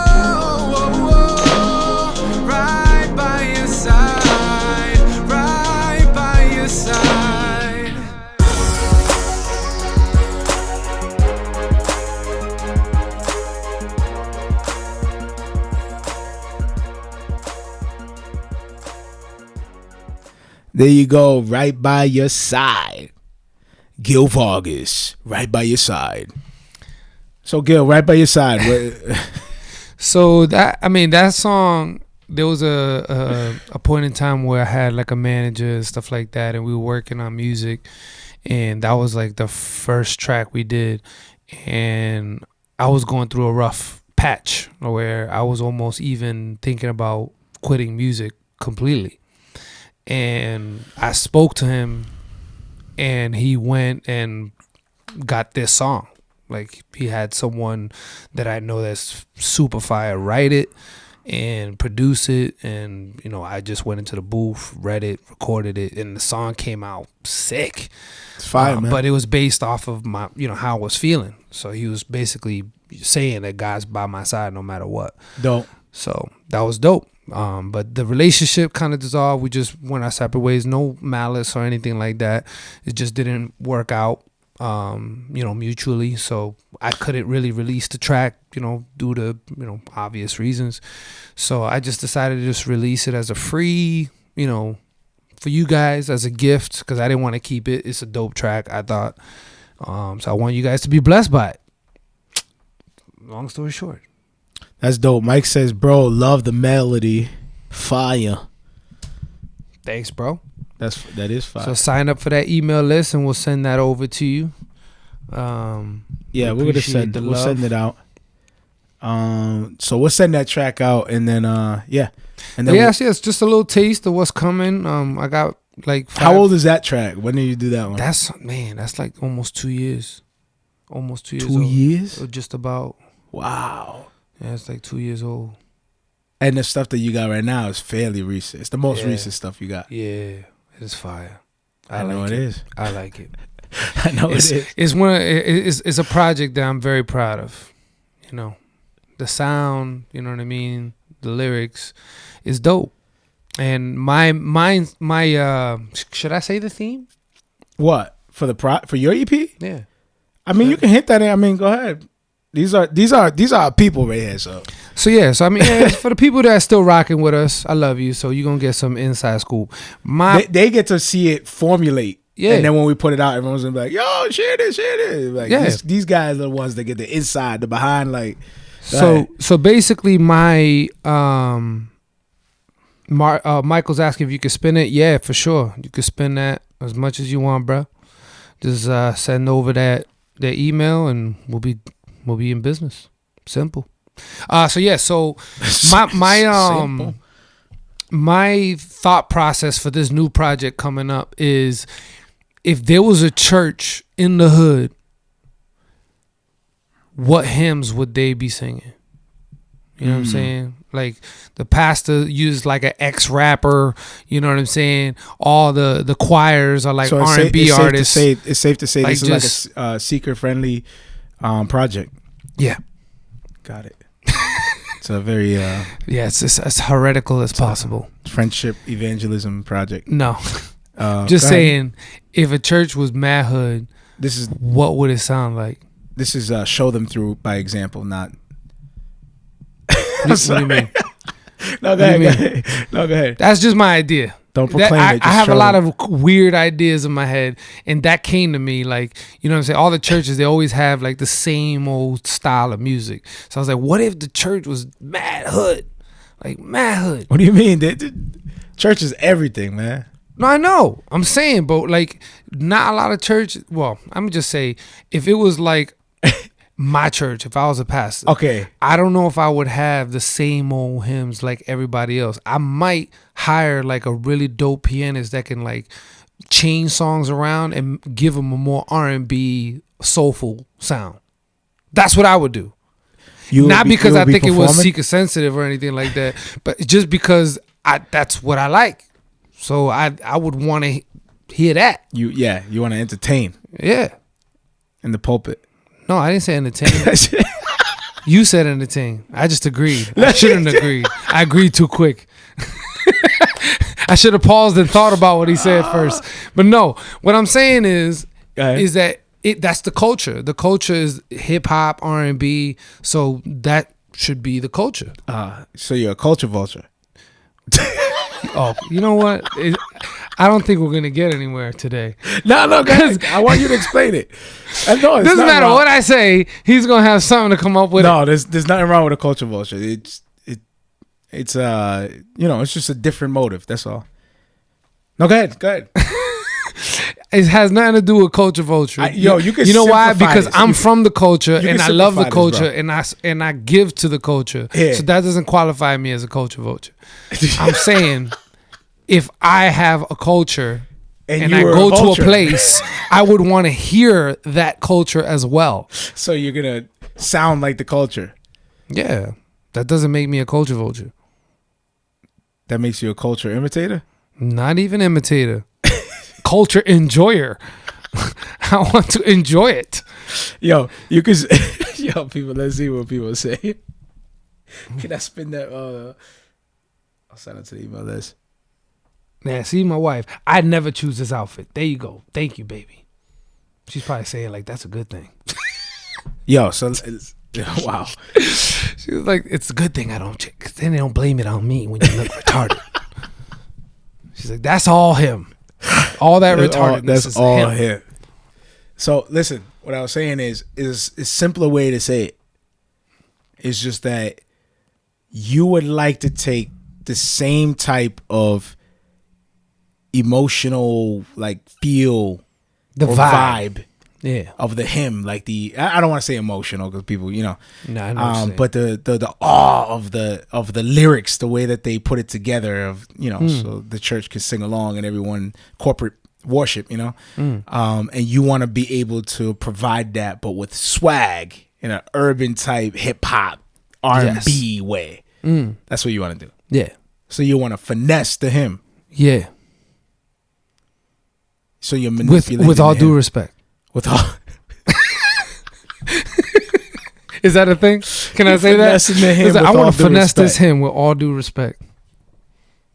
right by your side, right by your side. There you go, right by your side. Gil Vargas, right by your side. So Gil, right by your side. What- So that song, there was a point in time where I had like a manager and stuff like that, and we were working on music, and that was like the first track we did, and I was going through a rough patch where I was almost even thinking about quitting music completely, and I spoke to him, and he went and got this song. Like, he had someone that I know that's super fire write it and produce it, and I just went into the booth, read it, recorded it, and the song came out sick. It's fire, man. But it was based off of my how I was feeling. So he was basically saying that God's by my side no matter what. Dope. So that was dope. But the relationship kind of dissolved. We just went our separate ways. No malice or anything like that. It just didn't work out, mutually. So I couldn't really release the track, due to, obvious reasons. So I just decided to just release it as a free, for you guys as a gift, because I didn't want to keep it. It's a dope track, I thought. So I want you guys to be blessed by it. Long story short. That's dope. Mike says, bro, love the melody. Fire. Thanks, bro. That is fire. So sign up for that email list, and we'll send that over to you. Yeah, we'll send it out. So we'll send that track out, and then yeah. And then yes, just a little taste of what's coming. I got like 5. How old is that track? When did you do that one? That's like almost 2 years. Almost 2 years 2 old. years? Or just about. Wow. Yeah, it's like 2 years old. And the stuff that you got right now is fairly recent. It's the most recent stuff you got. Yeah, it's fire. I know it is. I like it. I know it is. It's a project that I'm very proud of. The sound, you know what I mean? The lyrics is dope. And my should I say the theme? What? For your EP? Yeah. I mean, you can hit that in. I mean, go ahead. These are our people right here. So I mean, yeah, for the people that are still rocking with us, I love you. So you're gonna get some inside scoop. They get to see it formulate. Yeah. And then when we put it out, everyone's gonna be like, "Yo, share this." Like, Yeah. these guys are the ones that get the inside, the behind. Like, so basically, my Michael's asking if you could spin it. Yeah, for sure. You could spin that as much as you want, bro. Just send over that email, and we'll be in business. Simple. So my my thought process for this new project coming up is, if there was a church in the hood, what hymns would they be singing? You know what I'm saying? Like, the pastor used like an ex-rapper. You know what I'm saying? All the choirs are like so R&B artists. It's safe to say Like, this is like a seeker-friendly project. Yeah. Got it. It's a very it's as heretical as possible. friendship evangelism project. No. Go Just ahead. saying, if a church was mad hood, This is what would it sound like? show them through by example, not. What do you mean? No, go What do you ahead. Go ahead. That's just my idea. Don't proclaim it. Just I have show a lot them. of weird ideas in my head, and that came to me, like, you know what I'm saying? All the churches, they always have like the same old style of music. So I was like, what if the church was mad hood? Like, mad hood. What do you mean? Church is everything, man. No, I know. I'm saying, but like, not a lot of church. Well, I'm just say, if it was like my church, if I was a pastor, Okay. I don't know if I would have the same old hymns like everybody else. I might hire like a really dope pianist that can like change songs around and give them a more R&B soulful sound. That's what I would do. Not because I think it was seeker sensitive or anything like that, but just because that's what I like. So I would want to hear that. You want to entertain Yeah. in the pulpit. No, I didn't say entertain. You said entertain. I just agreed. I shouldn't agreed. I agreed too quick. I should have paused and thought about what he said first. But no, what I'm saying is that that's the culture. The culture is hip hop, R&B. So that should be the culture. So you're a culture vulture. Oh, you know what? I don't think we're gonna get anywhere today. No, guys. I want you to explain it. I know it's Doesn't not matter wrong. what I say. He's gonna have something to come up with. No, there's nothing wrong with a culture vulture. It's it's just a different motive. That's all. No, go ahead. It has nothing to do with culture vulture. You can. You know why? simplify Because this. I'm from the culture can and I love the simplify this, culture and I give to the culture. Yeah. So that doesn't qualify me as a culture vulture. I'm saying, if I have a culture and I you were go to a vulture. place, I would want to hear that culture as well. So you're gonna sound like the culture. Yeah, that doesn't make me a culture vulture. That makes you a culture imitator. Not even imitator. Culture enjoyer. I want to enjoy it. Yo, you can. Yo, people. Let's see what people say. Can I spin that? I'll send it to the email list. Yeah, see, my wife, I'd never choose this outfit. There you go. Thank you, baby. She's probably saying, like, that's a good thing. Yo, so wow. She was like, it's a good thing I don't check, because then they don't blame it on me when you look retarded. She's like, that's all him. All that retardedness That's is all him. him. So listen, what I was saying is a simpler way to say it. It's just that you would like to take the same type of emotional like feel The or vibe. Yeah. of the hymn, like I don't want to say emotional because people, No, I know what you're saying. but the awe of the lyrics, the way that they put it together, of so the church can sing along and everyone corporate worship, and you want to be able to provide that, but with swag in an urban type hip hop R&B way. That's what you want to do. Yeah. So you want to finesse the hymn. Yeah. So you're manipulating With all the due hymn. respect. With all. Is that a thing? Can I say that? Finessing the hymn Listen, I with all want to due finesse this respect. hymn with all due respect.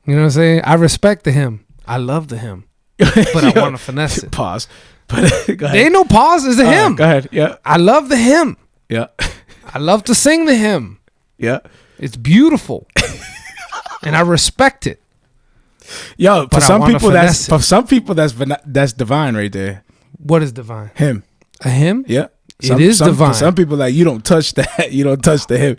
You know what I'm saying? I respect the hymn. I love the hymn. But I want to finesse it. Pause. But go ahead. There ain't no pause. It's a hymn. Go ahead. Yeah. I love the hymn. Yeah. I love to sing the hymn. Yeah. It's beautiful, and I respect it. Yo, for But I some wanna people finesse that's divine right there. What is divine? Him. A hymn? Yeah. It is divine. For some people, like, you don't touch that. You don't touch the him.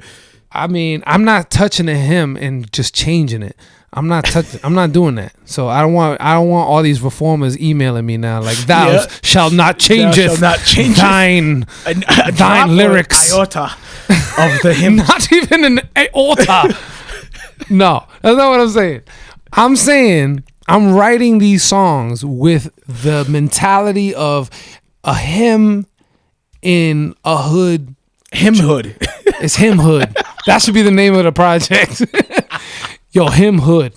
I mean, I'm not touching the hymn and just changing it. I'm not touching. I'm not doing that. So I don't want all these reformers emailing me now like thou shalt not changeth thine lyrics iota of the hymn. Not even an aorta. No, that's not what I'm saying. I'm saying I'm writing these songs with the mentality of a hymn in a hood. Hymn hood. It's hymn hood. That should be the name of the project. Yo, hymn hood.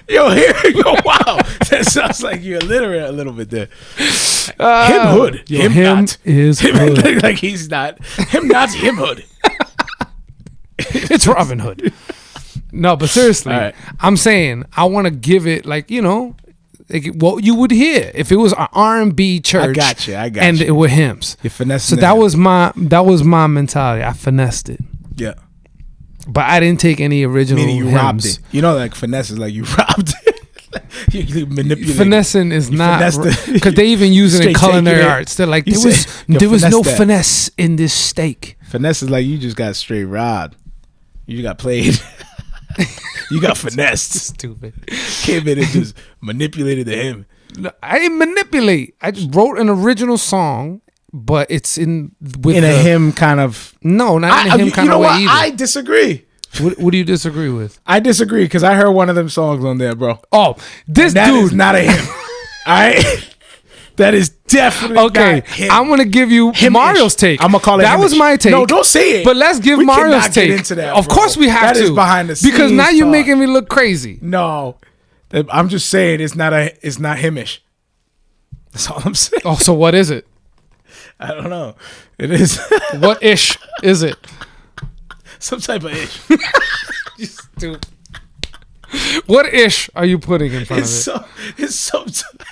Yo, wow. That sounds like you're illiterate a little bit there. Him hood. Yo, him him not. is hood. Like he's not. Him not him hood. It's Robin Hood. No, but seriously, right. I'm saying I want to give it like, you know, like what you would hear if it was an R&B church. I got you. And it were hymns. You're finessing So that was my mentality. I finessed it. Yeah. But I didn't take any original Meaning you hymns. robbed it. You know, like finesse is like you robbed it. you manipulated. Finessing is not because they even use it in culinary arts. They're like, there was no finesse in this steak. Finesse is like you just got straight robbed. You just got played. You got finessed. Stupid. Came in and just manipulated the hymn. No, I didn't manipulate. I just wrote an original song, but it's in a hymn kind of. No, not in a hymn kind of way either. I disagree. What do you disagree with? I disagree because I heard one of them songs on there, bro. Oh, this that dude is not a hymn. All right. That is definitely okay. Not him. I'm gonna give you Him-ish. Mario's take. I'm gonna call it. That was my take. No, don't say it. But let's give we Mario's cannot take. Get into that, of bro. course we have that to. That is behind the scenes. Because now you're talk. making me look crazy. No, I'm just saying it's not himish. That's all I'm saying. Oh, so what is it? I don't know. It is. What ish is it? Some type of ish. You stupid. What ish are you putting in front of it? It's some type.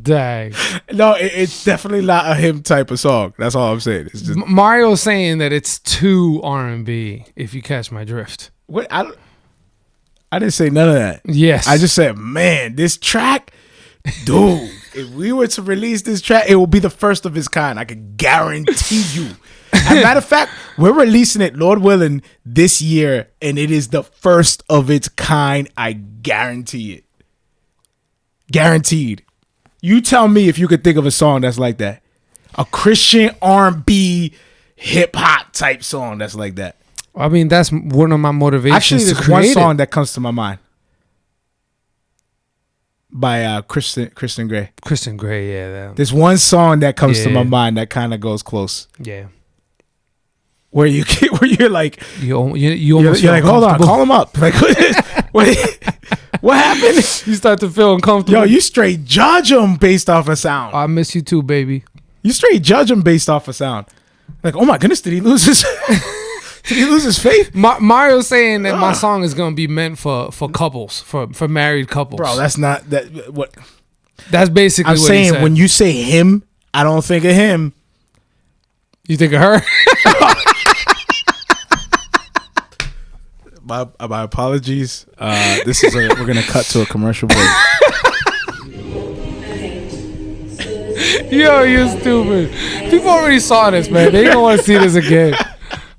Dang. No, it's definitely not a hymn type of song. That's all I'm saying. It's just Mario's saying that it's too R&B. If you catch my drift. what I didn't say none of that. Yes. I just said, man, this track, dude. If we were to release this track, it will be the first of its kind. I can guarantee you. As a matter of fact, we're releasing it, Lord willing, this year, and it is the first of its kind. I guarantee it. Guaranteed. You tell me if you could think of a song that's like that. A Christian R&B hip hop type song that's like that. I mean, that's one of my motivations. Actually, to there's create one song it. that comes to my mind by Christian Grey. Christian Grey, yeah. There's one song that comes to Yeah. my mind that kind of goes close. Yeah. Where you're like You almost you're feel like, hold on, uncomfortable. call him up. Like, what happened? You start to feel uncomfortable. Yo, you straight judge him based off of sound. I miss you too, baby. You straight judge him based off of sound. Like, oh my goodness, did he lose his did he lose his faith? Mario's saying that my song is gonna be meant for couples, for married couples. Bro, that's not that what That's basically I'm what saying. he said. When you say him, I don't think of him. You think of her? My apologies. We're gonna cut to a commercial break. Yo, you're stupid. People already saw this, man. They don't want to see this again.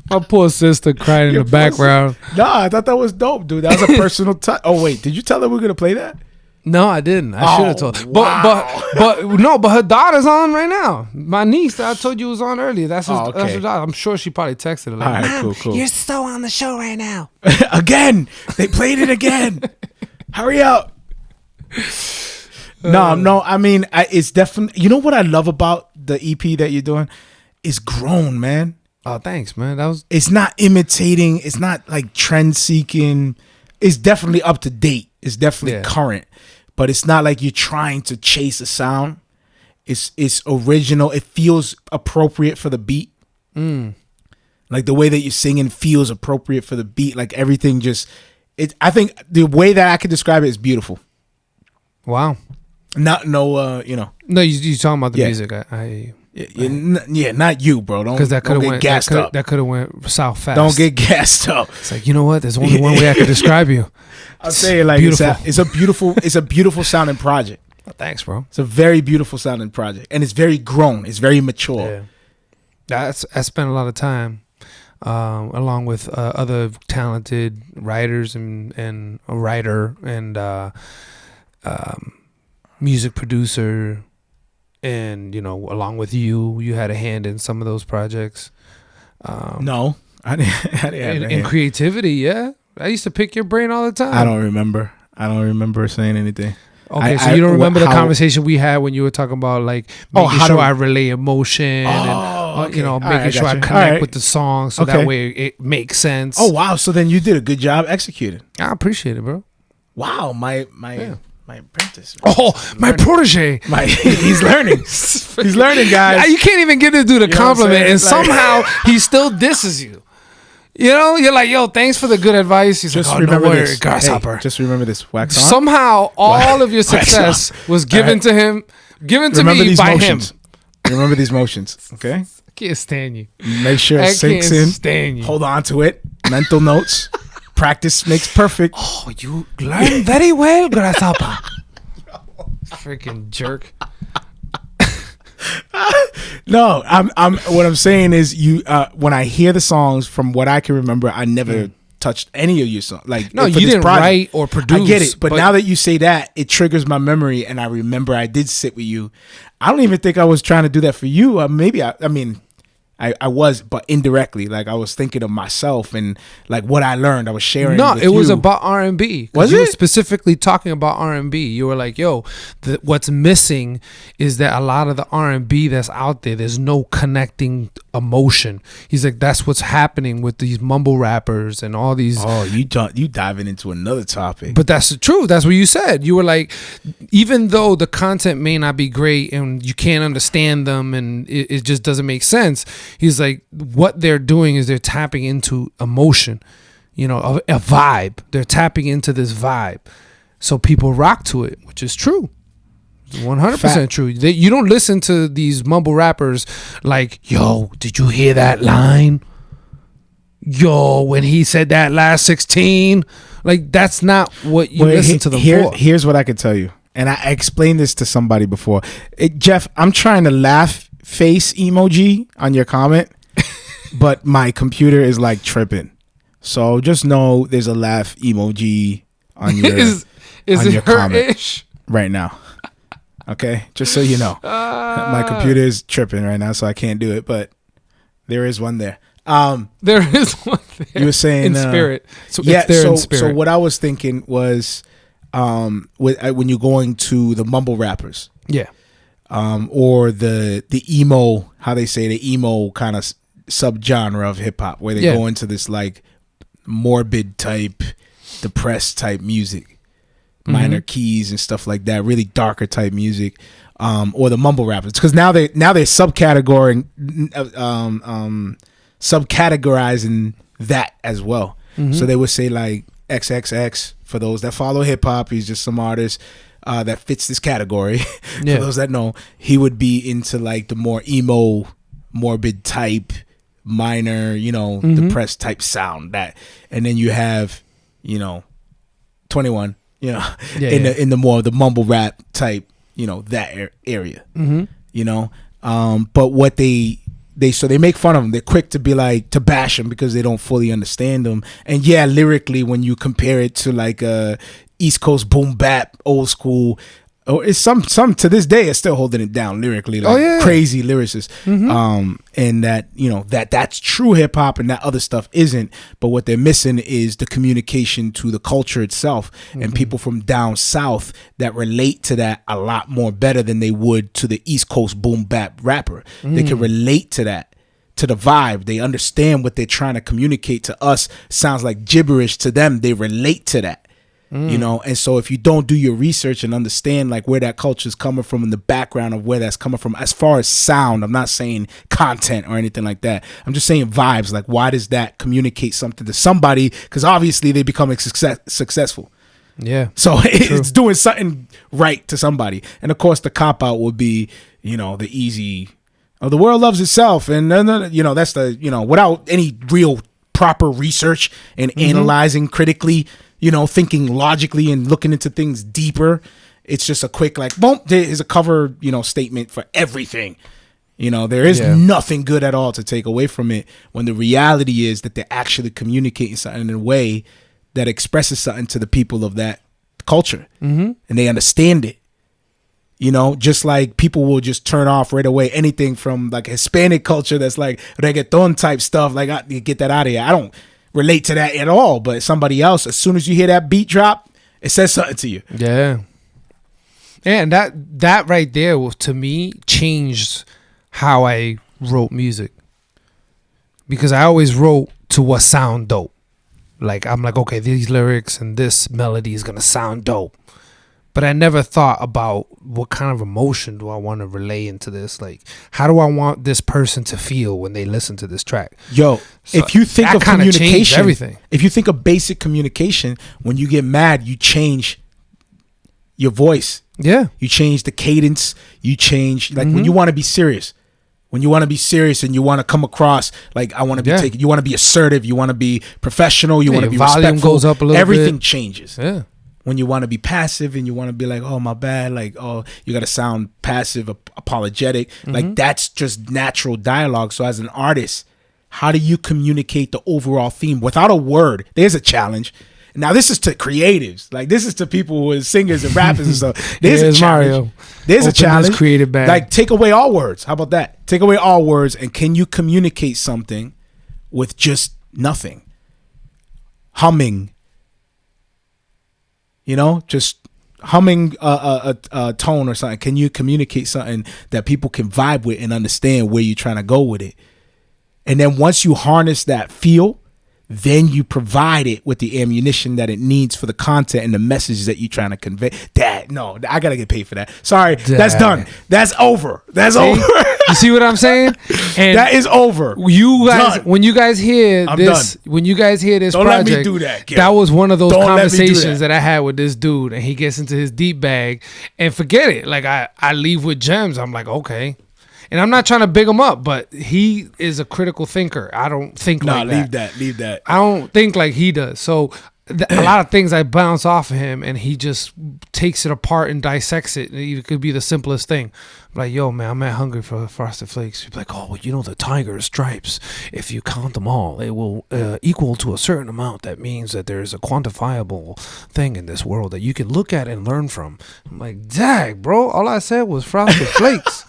My poor sister crying in the background. Nah, I thought that was dope, dude. That was a personal touch. Oh wait, did you tell her we're gonna play that? No, I didn't. I should have told. Wow. But her daughter's on right now. My niece that I told you was on earlier. That's okay. her daughter. I'm sure she probably texted her. Like, All right, cool. You're so on the show right now. Again, they played it again. Hurry up. No. I mean, it's definitely. You know what I love about the EP that you're doing? It's grown, man. Oh, thanks, man. That was. It's not imitating. It's not like trend seeking. It's definitely up to date. It's definitely current, but it's not like you're trying to chase a sound. It's original. It feels appropriate for the beat. Like the way that you're singing feels appropriate for the beat. Like everything just. I think the way that I could describe it is beautiful. Wow. Not no. You know. No, you talking about the Yeah. music? I Yeah, not you, bro. Don't because that could don't have get went gassed up. that could have went south fast. Don't get gassed up. It's like, you know what? There's only one way I could describe you. I'll say it like it's beautiful. a beautiful sounding project. Thanks, bro. It's a very beautiful sounding project, and it's very grown. It's very mature. Yeah. I spent a lot of time along with other talented writers and a writer and music producer, and along with you had a hand in some of those projects. No, I didn't. I didn't have a in hand. creativity, yeah. I used to pick your brain all the time. I don't remember. I don't remember saying anything. Okay, so you don't remember the conversation we had when you were talking about like making how sure to- I relay emotion and okay. All making right, sure I gotcha. connect All right. with the song so Okay. that way it makes sense. Oh wow! So then you did a good job executing. I appreciate it, bro. Wow, my Yeah. my apprentice. Oh, my protege. He's learning. He's learning, guys. You can't even get this dude a know what I'm compliment, saying? and Like- somehow he still disses you. You're like, yo, thanks for the good advice. He's Just like, oh, remember no worry, this. grasshopper. Hey, just remember this. Wax on. Somehow, all of your Wax on. success was given All to him, given to remember me these by motions. him. Remember these motions. Okay. I can't stand you. Make sure it I sinks can't in. stand you. Hold on to it. Mental notes. Practice makes perfect. Oh, you learn very well, grasshopper. Freaking jerk. No, I'm. What I'm saying is, you. When I hear the songs, from what I can remember, I never touched any of your songs. Like, No, for you this didn't project. write or produce. I get it, but now that you say that, it triggers my memory, and I remember I did sit with you. I don't even think I was trying to do that for you. Maybe I mean, I was, but indirectly. Like, I was thinking of myself and like what I learned. I was sharing. No, with it was you. about R&B. Was you were it? specifically talking about R&B. You were like, yo, what's missing is that a lot of the R&B that's out there, there's no connecting emotion. He's like, that's what's happening with these mumble rappers and all these. Oh, you diving into another topic. But that's the truth. That's what you said. You were like, even though the content may not be great and you can't understand them and it just doesn't make sense, he's like, what they're doing is they're tapping into emotion, a vibe. They're tapping into this vibe. So people rock to it, which is true. 100% true. You don't listen to these mumble rappers like, yo, did you hear that line? Yo, when he said that last 16, like that's not what you listen to them for. Here's what I can tell you, and I explained this to somebody before. Jeff, I'm trying to laugh face emoji on your comment, but my computer is like tripping. So just know there's a laugh emoji on your is on it your comment her-ish? right now. Okay, just so you know, my computer is tripping right now, so I can't do it. But there is one there. There is one there. You were saying in spirit. So yeah. it's there So in spirit. so what I was thinking was, when you're going to the mumble rappers, yeah. or the emo, how they say the emo kind of subgenre of hip hop, where they Yeah. go into this like morbid type, depressed type music, minor keys and stuff like that, really darker type music, or the mumble rappers, because now they're subcategorizing that as well. So they would say like XXX, for those that follow hip hop, he's just some artist that fits this category. Yeah. For those that know, he would be into like the more emo, morbid type, minor, depressed type sound. And then you have 21, in the more the mumble rap type, that area. But what they make fun of them. They're quick to be like, to bash them because they don't fully understand them. And yeah, lyrically, when you compare it to like East Coast boom bap, old school, or it's some to this day is still holding it down lyrically, like crazy lyricists. And that that's true hip hop, and that other stuff isn't. But what they're missing is the communication to the culture itself, and people from down south that relate to that a lot more better than they would to the East Coast boom bap rapper. They can relate to that, to the vibe. They understand what they're trying to communicate to us. Sounds like gibberish to them. They relate to that. And so if you don't do your research and understand like where that culture is coming from and the background of where that's coming from, as far as sound, I'm not saying content or anything like that. I'm just saying vibes. Like, why does that communicate something to somebody? Because obviously they become successful. Yeah. So it's doing something right to somebody. And of course, the cop out would be, the easy, the world loves itself. And then, that's the, without any real proper research and analyzing critically, thinking logically and looking into things deeper. It's just a quick, like, boom, there is a cover, statement for everything. There is nothing good at all to take away from it, when the reality is that they're actually communicating something in a way that expresses something to the people of that culture, and they understand it. Just like people will just turn off right away anything from like Hispanic culture that's like reggaeton type stuff. Like, get that out of here. I don't relate to that at all. But somebody else, as soon as you hear that beat drop, it says something to you. Yeah. And that right there, to me, changed how I wrote music, because I always wrote to what sound dope. Like, I'm like, okay, these lyrics and this melody is gonna sound dope, but I never thought about what kind of emotion do I want to relay into this. Like, how do I want this person to feel when they listen to this track? So if you think of communication, everything. If you think of basic communication, when you get mad, you change your voice. Yeah, you change the cadence. You change, like, when you want to be serious. When you want to be serious and you want to come across like, I want to be taken, you want to be assertive, you want to be professional, you want to be volume respectful. Goes up a little Everything bit. changes. Yeah. When you want to be passive and you want to be like, oh, my bad, like, oh, you got to sound passive, apologetic. Like, that's just natural dialogue. So as an artist, how do you communicate the overall theme without a word? There's a challenge. Now, this is to creatives. Like, this is to people who are singers and rappers and stuff. There's a challenge. Mario. There's a challenge. Creative bag. Like, take away all words. How about that? Take away all words, and can you communicate something with just nothing? Humming. Just humming a tone or something. Can you communicate something that people can vibe with and understand where you're trying to go with it? And then once you harness that feel, then you provide it with the ammunition that it needs for the content and the message that you're trying to convey. I gotta get paid for that. Sorry, that's done. That's over. That's over. You see what I'm saying? And that is over. You guys, done. when you guys hear I'm this, done. when you guys hear this Don't project, let me do that, Gil. that was one of those Don't let me do conversations that. that I had with this dude, and he gets into his deep bag, and forget it. Like, I leave with gems. I'm like, okay. And I'm not trying to big him up, but he is a critical thinker. I don't think like that. Leave that. I don't think like he does. So a lot of things I bounce off of him, and he just takes it apart and dissects it. It could be the simplest thing. I'm like, yo, man, I'm mad hungry for Frosted Flakes. He's like, oh, well, the tiger stripes, if you count them all, it will equal to a certain amount. That means that there's a quantifiable thing in this world that you can look at and learn from. I'm like, dag, bro, all I said was Frosted Flakes.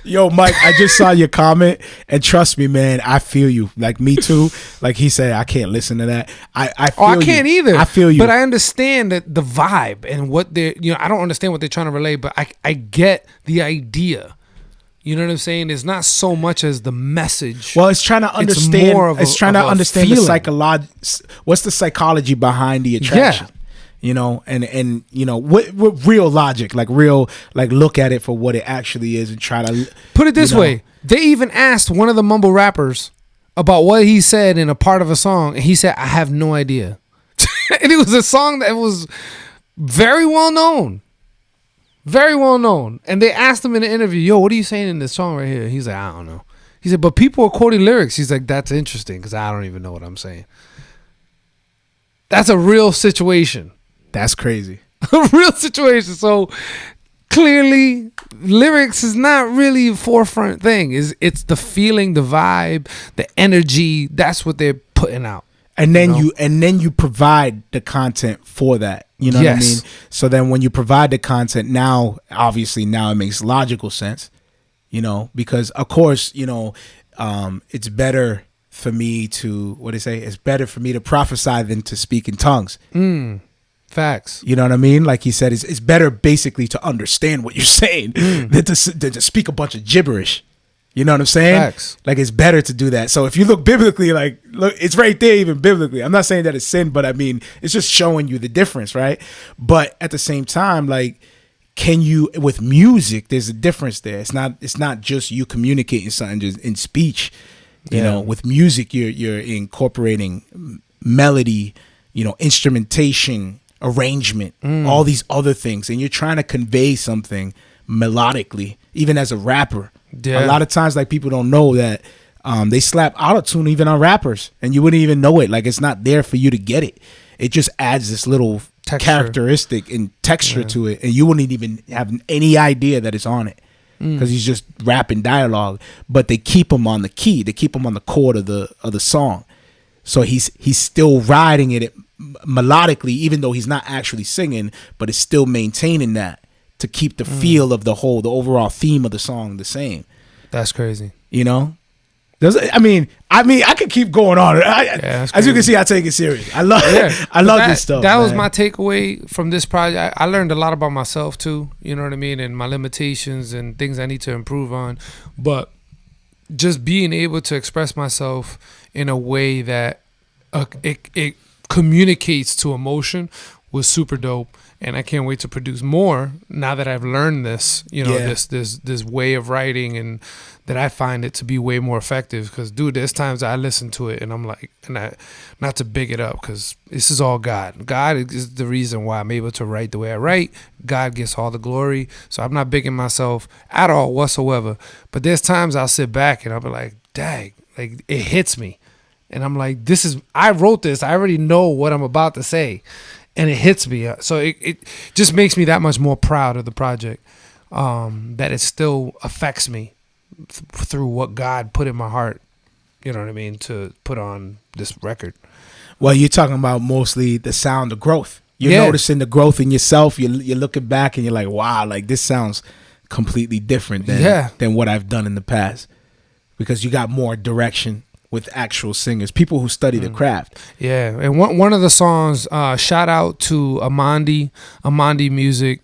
Yo, Mike, I just saw your comment, and trust me, man, I feel you. Like, me too. Like he said, I can't listen to that. I feel I can't either. I feel you. But I understand that the vibe and what they're, I don't understand what they're trying to relay, but I get the idea. You know what I'm saying? It's not so much as the message. Well, it's trying to understand. It's more of it's trying to understand feeling. the what's the psychology behind the attraction. Yeah. And what real logic, like real, like look at it for what it actually is and try to put it this way. They even asked one of the mumble rappers about what he said in a part of a song, and he said, I have no idea. And it was a song that was very well known. Very well known. And they asked him in the interview, yo, what are you saying in this song right here? He's like, I don't know. He said, but people are quoting lyrics. He's like, that's interesting because I don't even know what I'm saying. That's a real situation. That's crazy. A real situation. So clearly, lyrics is not really a forefront thing. It's the feeling, the vibe, the energy. That's what they're putting out. And then you provide the content for that. You know what I mean? So then when you provide the content, now obviously now it makes logical sense. Because of course, it's better for me to it's better for me to prophesy than to speak in tongues. Facts. You know what I mean? Like he said, it's better basically to understand what you're saying than to speak a bunch of gibberish. You know what I'm saying? Facts. Like, it's better to do that. So if you look biblically, like, look, it's right there even biblically. I'm not saying that it's sin, but I mean, it's just showing you the difference, right? But at the same time, like, can you, with music, there's a difference there. It's not just you communicating something just in speech. With music, you're incorporating melody, instrumentation, arrangement, all these other things, and you're trying to convey something melodically, even as a rapper. Yeah. A lot of times, like, people don't know that they slap autotune even on rappers, and you wouldn't even know it. Like, it's not there for you to get it. It just adds this little Texture. characteristic and texture to it, and you wouldn't even have any idea that it's on it because he's just rapping dialogue. But they keep him on the key, they keep him on the chord of the song, so he's still riding it melodically, even though he's not actually singing, but it's still maintaining that to keep the feel of the overall theme of the song the same. That's crazy. You know, I mean, I could keep going on. That's As you can crazy. see, I take it serious. I love, this stuff. That was man. my takeaway from this project. I learned a lot about myself too. You know what I mean, and my limitations and things I need to improve on. But just being able to express myself in a way that it communicates to emotion was super dope. And I can't wait to produce more now that I've learned this, this way of writing, and that I find it to be way more effective. Because, dude, there's times I listen to it and I'm like, not to big it up, because this is all God. God is the reason why I'm able to write the way I write. God gets all the glory. So I'm not bigging myself at all whatsoever. But there's times I'll sit back and I'll be like, dang, like, it hits me. And I'm like, I wrote this. I already know what I'm about to say. And it hits me. So it just makes me that much more proud of the project, that it still affects me through what God put in my heart, you know what I mean, to put on this record. Well, you're talking about mostly the sound of growth. You're noticing the growth in yourself. You're looking back and you're like, wow, like, this sounds completely different than what I've done in the past, because you got more direction with actual singers, people who study the craft. Yeah, and one of the songs, shout out to Amandi Music.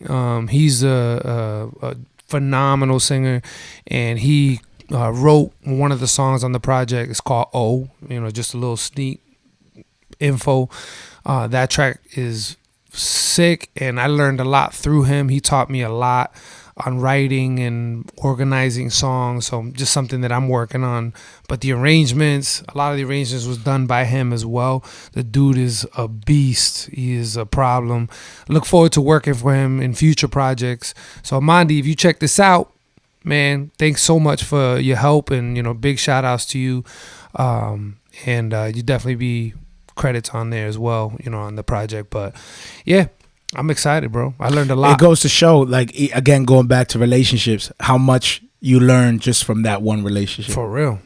He's a phenomenal singer, and he wrote one of the songs on the project. It's called O, just a little sneak info. That track is sick, and I learned a lot through him. He taught me a lot on writing and organizing songs, so just something that I'm working on. But the arrangements, a lot of the arrangements was done by him as well. The dude is a beast. He is a problem. Look forward to working for him in future projects. So Amandi, if you check this out, man, thanks so much for your help, and big shout outs to you. And you definitely be credits on there as well, on the project. But yeah, I'm excited, bro. I learned a lot. It goes to show, like, again, going back to relationships, how much you learn just from that one relationship. For real.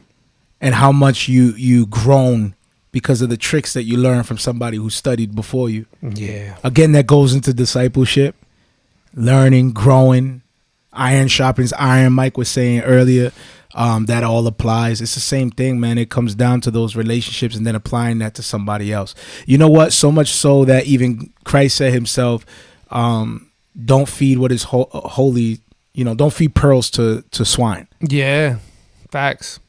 And how much you grown because of the tricks that you learned from somebody who studied before you. Yeah. Again, that goes into discipleship, learning, growing. Iron sharpens iron, Mike was saying earlier. That all applies. It's the same thing, man. It comes down to those relationships and then applying that to somebody else. You know what? So much so that even Christ said himself, don't feed what is holy, don't feed pearls to swine. Yeah. Facts.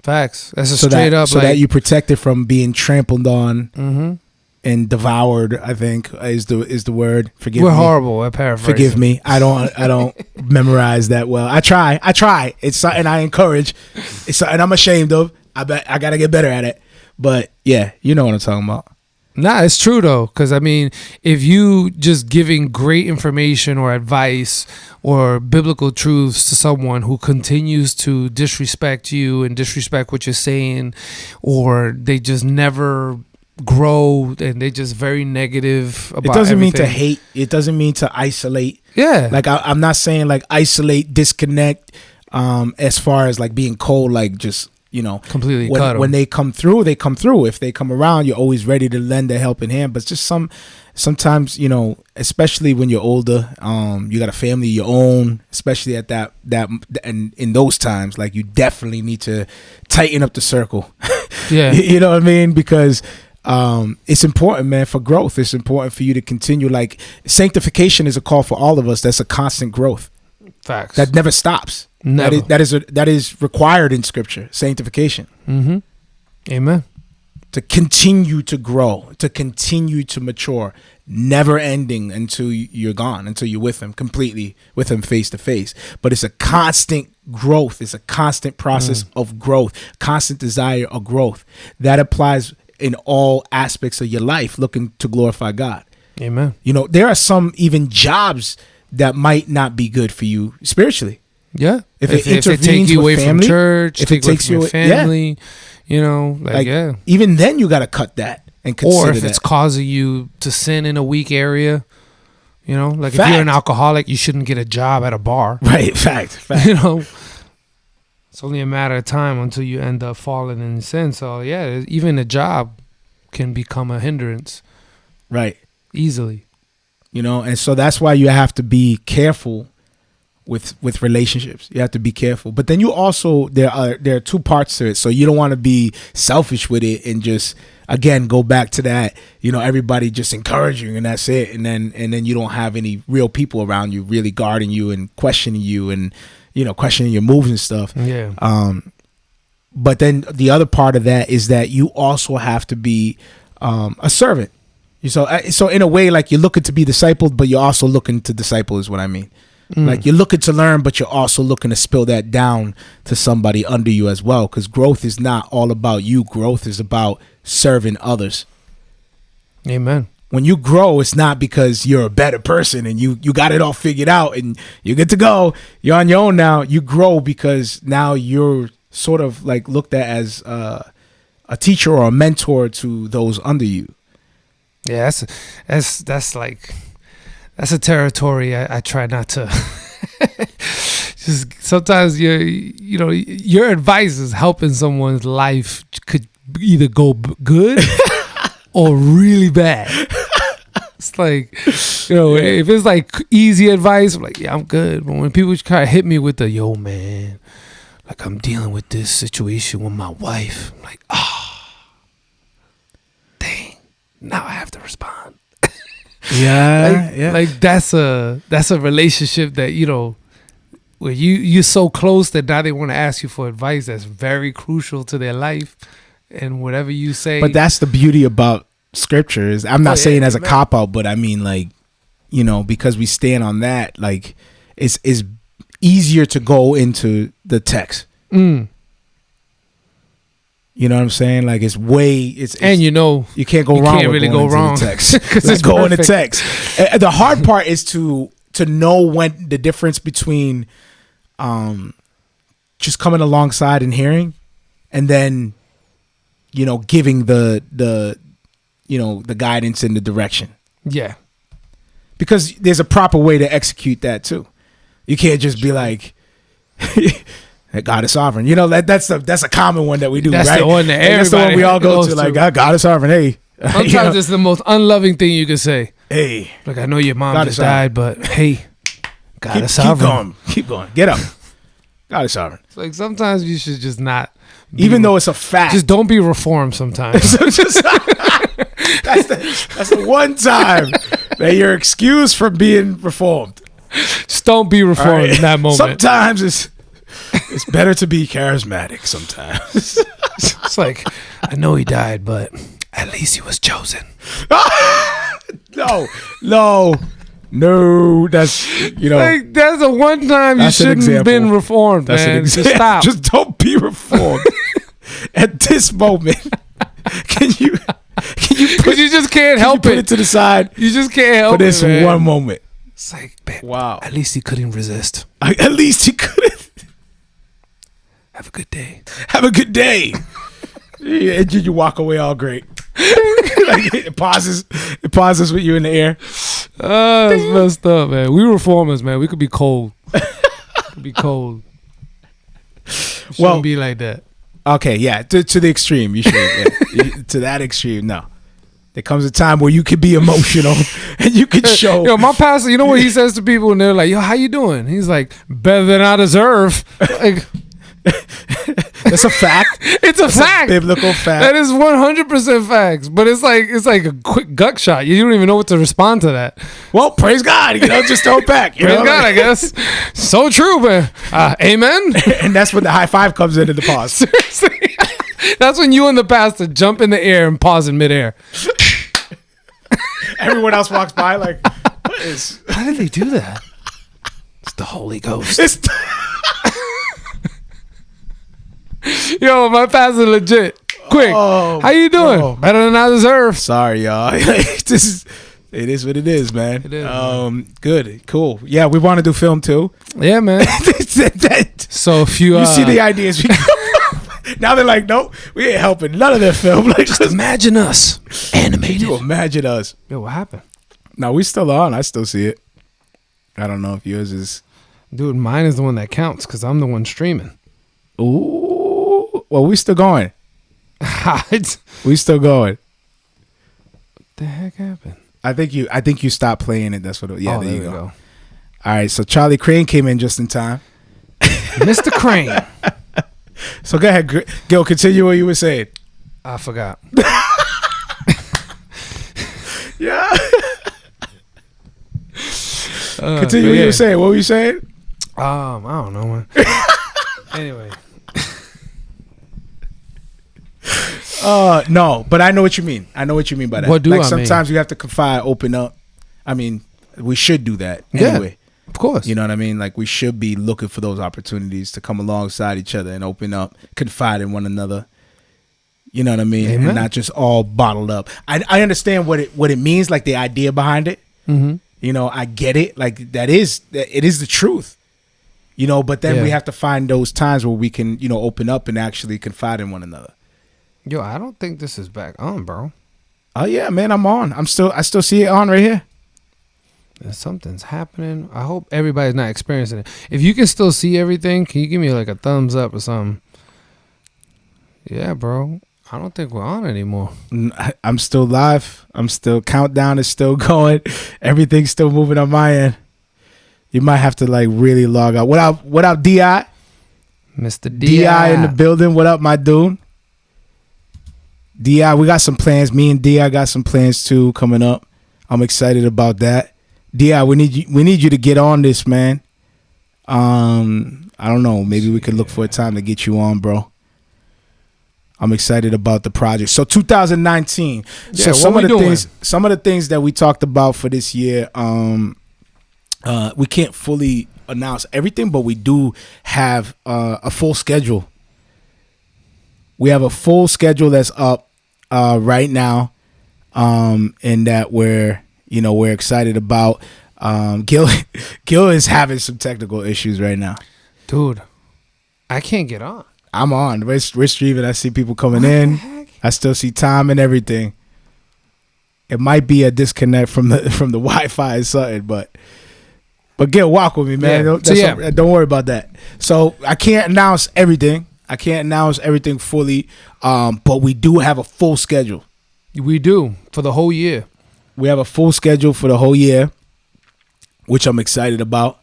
That's a straight up. So that you protect it from being trampled on and devoured, I think is the word. Forgive me. We're horrible at paraphrasing. Forgive me. I don't memorize that well. I try. It's something I encourage. It's something I'm ashamed of. I bet I gotta get better at it. But yeah, you know what I'm talking about. Nah, it's true though, because I mean, if you just giving great information or advice or biblical truths to someone who continues to disrespect you and disrespect what you're saying, or they just never grow and they just very negative about it doesn't everything. mean to hate. It doesn't mean to isolate. Yeah, like I'm not saying like isolate, disconnect, as far as like being cold, like just completely cut 'em. When they come through, they come through. If they come around, you're always ready to lend a helping hand. But just sometimes, especially when you're older, you got a family of your own, especially at that and in those times, like, you definitely need to tighten up the circle. Yeah. You know what I mean? Because it's important, man, for growth. It's important for you to continue. Like, sanctification is a call for all of us. That's a constant growth. Facts. That never stops. Never. That is required in Scripture. Sanctification. Mm-hmm. Amen. To continue to grow, to continue to mature, never ending until you're gone, until you're with him, completely with him face to face. But it's a constant growth. It's a constant process of growth, constant desire of growth. That applies in all aspects of your life, looking to glorify God. Amen. You know, there are some even jobs that might not be good for you spiritually. Yeah. If it take intervenes you with away family, from church, if take it away takes from your you- yeah. family, you know, like yeah. even then you got to cut that and consider Or if that. it's causing you to sin in a weak area, you know, like if Fact. you're an alcoholic, you shouldn't get a job at a bar. Right, fact. You know, it's only a matter of time until you end up falling in sin. So yeah, even a job can become a hindrance Right. easily. You know, and so that's why you have to be careful with relationships. You have to be careful. But then you also there are two parts to it. So you don't want to be selfish with it and just again go back to that, you know, everybody just encouraging you and that's it. And then you don't have any real people around you really guarding you and questioning you and, you know, questioning your moves and stuff. Yeah. But then the other part of that is that you also have to be a servant. So in a way, like you're looking to be discipled, but you're also looking to disciple is what I mean. Like you're looking to learn, but you're also looking to spill that down to somebody under you as well. Because growth is not all about you. Growth is about serving others. Amen. When you grow, it's not because you're a better person and you got it all figured out and you're good to go. You're on your own now. You grow because now you're sort of like looked at as a teacher or a mentor to those under you. Yeah, that's like that's a territory I try not to. Just sometimes your advice is helping someone's life could either go good or really bad. It's like, you know, if it's like easy advice, I'm like, yeah, I'm good. But when people kind of hit me with the, yo, man, like I'm dealing with this situation with my wife, I'm like, dang, now I have to respond. Like that's a relationship that, you know, where you're so close that now they want to ask you for advice that's very crucial to their life, and whatever you say. But that's the beauty about scripture is I'm not saying as a cop out, but I mean, like, you know, because we stand on that, like it's easier to go into the text. You know what I'm saying? Like it's and you know you can't go wrong. Can't really go wrong the text. because Like it's go in the perfect. text. The hard part is to know when the difference between just coming alongside and hearing, and then, you know, giving the you know, the guidance and the direction. Yeah. Because there's a proper way to execute that too. You can't just be like, God is sovereign. You know, that's a common one that we do, That's right? the one that That's the one we all go goes to, like, God is sovereign. Hey. Sometimes you know? it's the most unloving thing you can say. Hey. Like, I know your mom God just is sovereign. died, but hey, God is sovereign. Keep going. Get up. God is sovereign. It's like sometimes you should just not. Even though it's a fact. Just don't be reformed sometimes. that's the one time that you're excused from being reformed. Just don't be reformed in that moment. Sometimes it's better to be charismatic sometimes. It's like, I know he died, but at least he was chosen. No. That's, you know. Like, that's the one time you That's an shouldn't have been example. reformed, That's an man. Just example. stop. Just don't be reformed. At this moment, can you Because you just can't help put it. it to the side You just can't help for this it, man. one moment? It's like, man, Wow. at least he couldn't resist. At least he couldn't. Have a good day. Have a good day. Yeah, and you walk away all great. Like, it pauses with you in the air. Oh, that's messed up, man. We reformers, man. We could be cold. Be cold. Shouldn't Well- be like that. Okay, yeah, to the extreme. You should. Yeah. To that extreme, no. There comes a time where you could be emotional and you could show. Yo, my pastor, you know what he says to people when they're like, yo, how you doing? He's like, better than I deserve. Like, That's a fact. it's a fact. Biblical fact. That is 100% facts. But it's like a quick gut shot. You don't even know what to respond to that. Well, praise God. You know, just throw it back. You Praise know? God, I guess. So true, man. Amen. And that's when the high five comes into the pause. Seriously. That's when you and the pastor jump in the air and pause in midair. Everyone else walks by like, what is? How did they do that? It's the Holy Ghost. It's Yo, my pastor legit. quick. Oh, How you doing? bro. Better than I deserve. Sorry, y'all. It is what it is, man. It is, Good, cool. Yeah, we want to do film too. Yeah, man. So if you You see the ideas we now they're like, nope, we ain't helping none of their film. Like, just imagine us animated. you imagine us. Yo, what happened? No, we still on. I still see it. I don't know if yours is. Dude, mine is the one that counts because I'm the one streaming. Ooh, well, we still going. What We still going. the heck happened? I think you stopped playing it. That's what. Yeah, there you we go. All right, so Charlie Crane came in just in time. Mr. Crane. So go ahead, Gil. Continue what you were saying. I forgot. Yeah. Continue what you were saying. What were you saying? I don't know, man. Anyway. No, but I know what you mean. I know what you mean by that. What do like I sometimes mean? you have to confide, open up. I mean, we should do that Yeah. anyway. Of course. You know what I mean? Like we should be looking for those opportunities to come alongside each other and open up, confide in one another. You know what I mean? Amen. And not just all bottled up. I understand what it means, like the idea behind it. Mm-hmm. You know, I get it. Like it is the truth. You know, but then we have to find those times where we can, you know, open up and actually confide in one another. Yo, I don't think this is back on, bro. Oh yeah, man, I'm on. I still see it on right here. Something's happening. I hope everybody's not experiencing it. If you can still see everything, can you give me like a thumbs up or something? Yeah, bro. I don't think we're on anymore. I'm still live. I'm still countdown is still going. Everything's still moving on my end. You might have to like really log out. What up, DI? Mr. DI in the building. What up, my dude? DI, we got some plans. Me and DI got some plans too coming up. I'm excited about that. DI, we need you to get on this, man. I don't know. Maybe we could look for a time to get you on, bro. I'm excited about the project. So 2019. Yeah, So some what of we the doing? things that we talked about for this year, we can't fully announce everything, but we do have a full schedule. We have a full schedule that's up right now, and that we're excited about. Gil is having some technical issues right now. Dude, I can't get on. I'm on. We're streaming. I see people coming in. I still see time and everything. It might be a disconnect from the Wi-Fi or something, but Gil, walk with me, man. Yeah. Don't worry about that. So I can't announce everything. I can't announce everything fully, but we do have a full schedule. We do for the whole year. We have a full schedule for the whole year, which I'm excited about.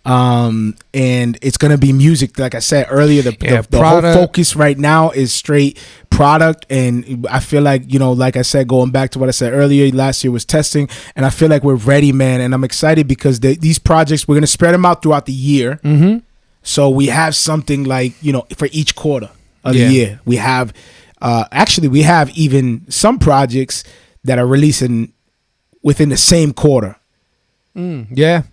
And it's gonna be music. Like I said earlier, the whole focus right now is straight product. And I feel like, like I said, going back to what I said earlier, last year was testing, and I feel like we're ready, man. And I'm excited because these projects, we're gonna spread them out throughout the year. Mm-hmm. So we have something like, for each quarter of the year. We have we have even some projects that are releasing within the same quarter. Yeah.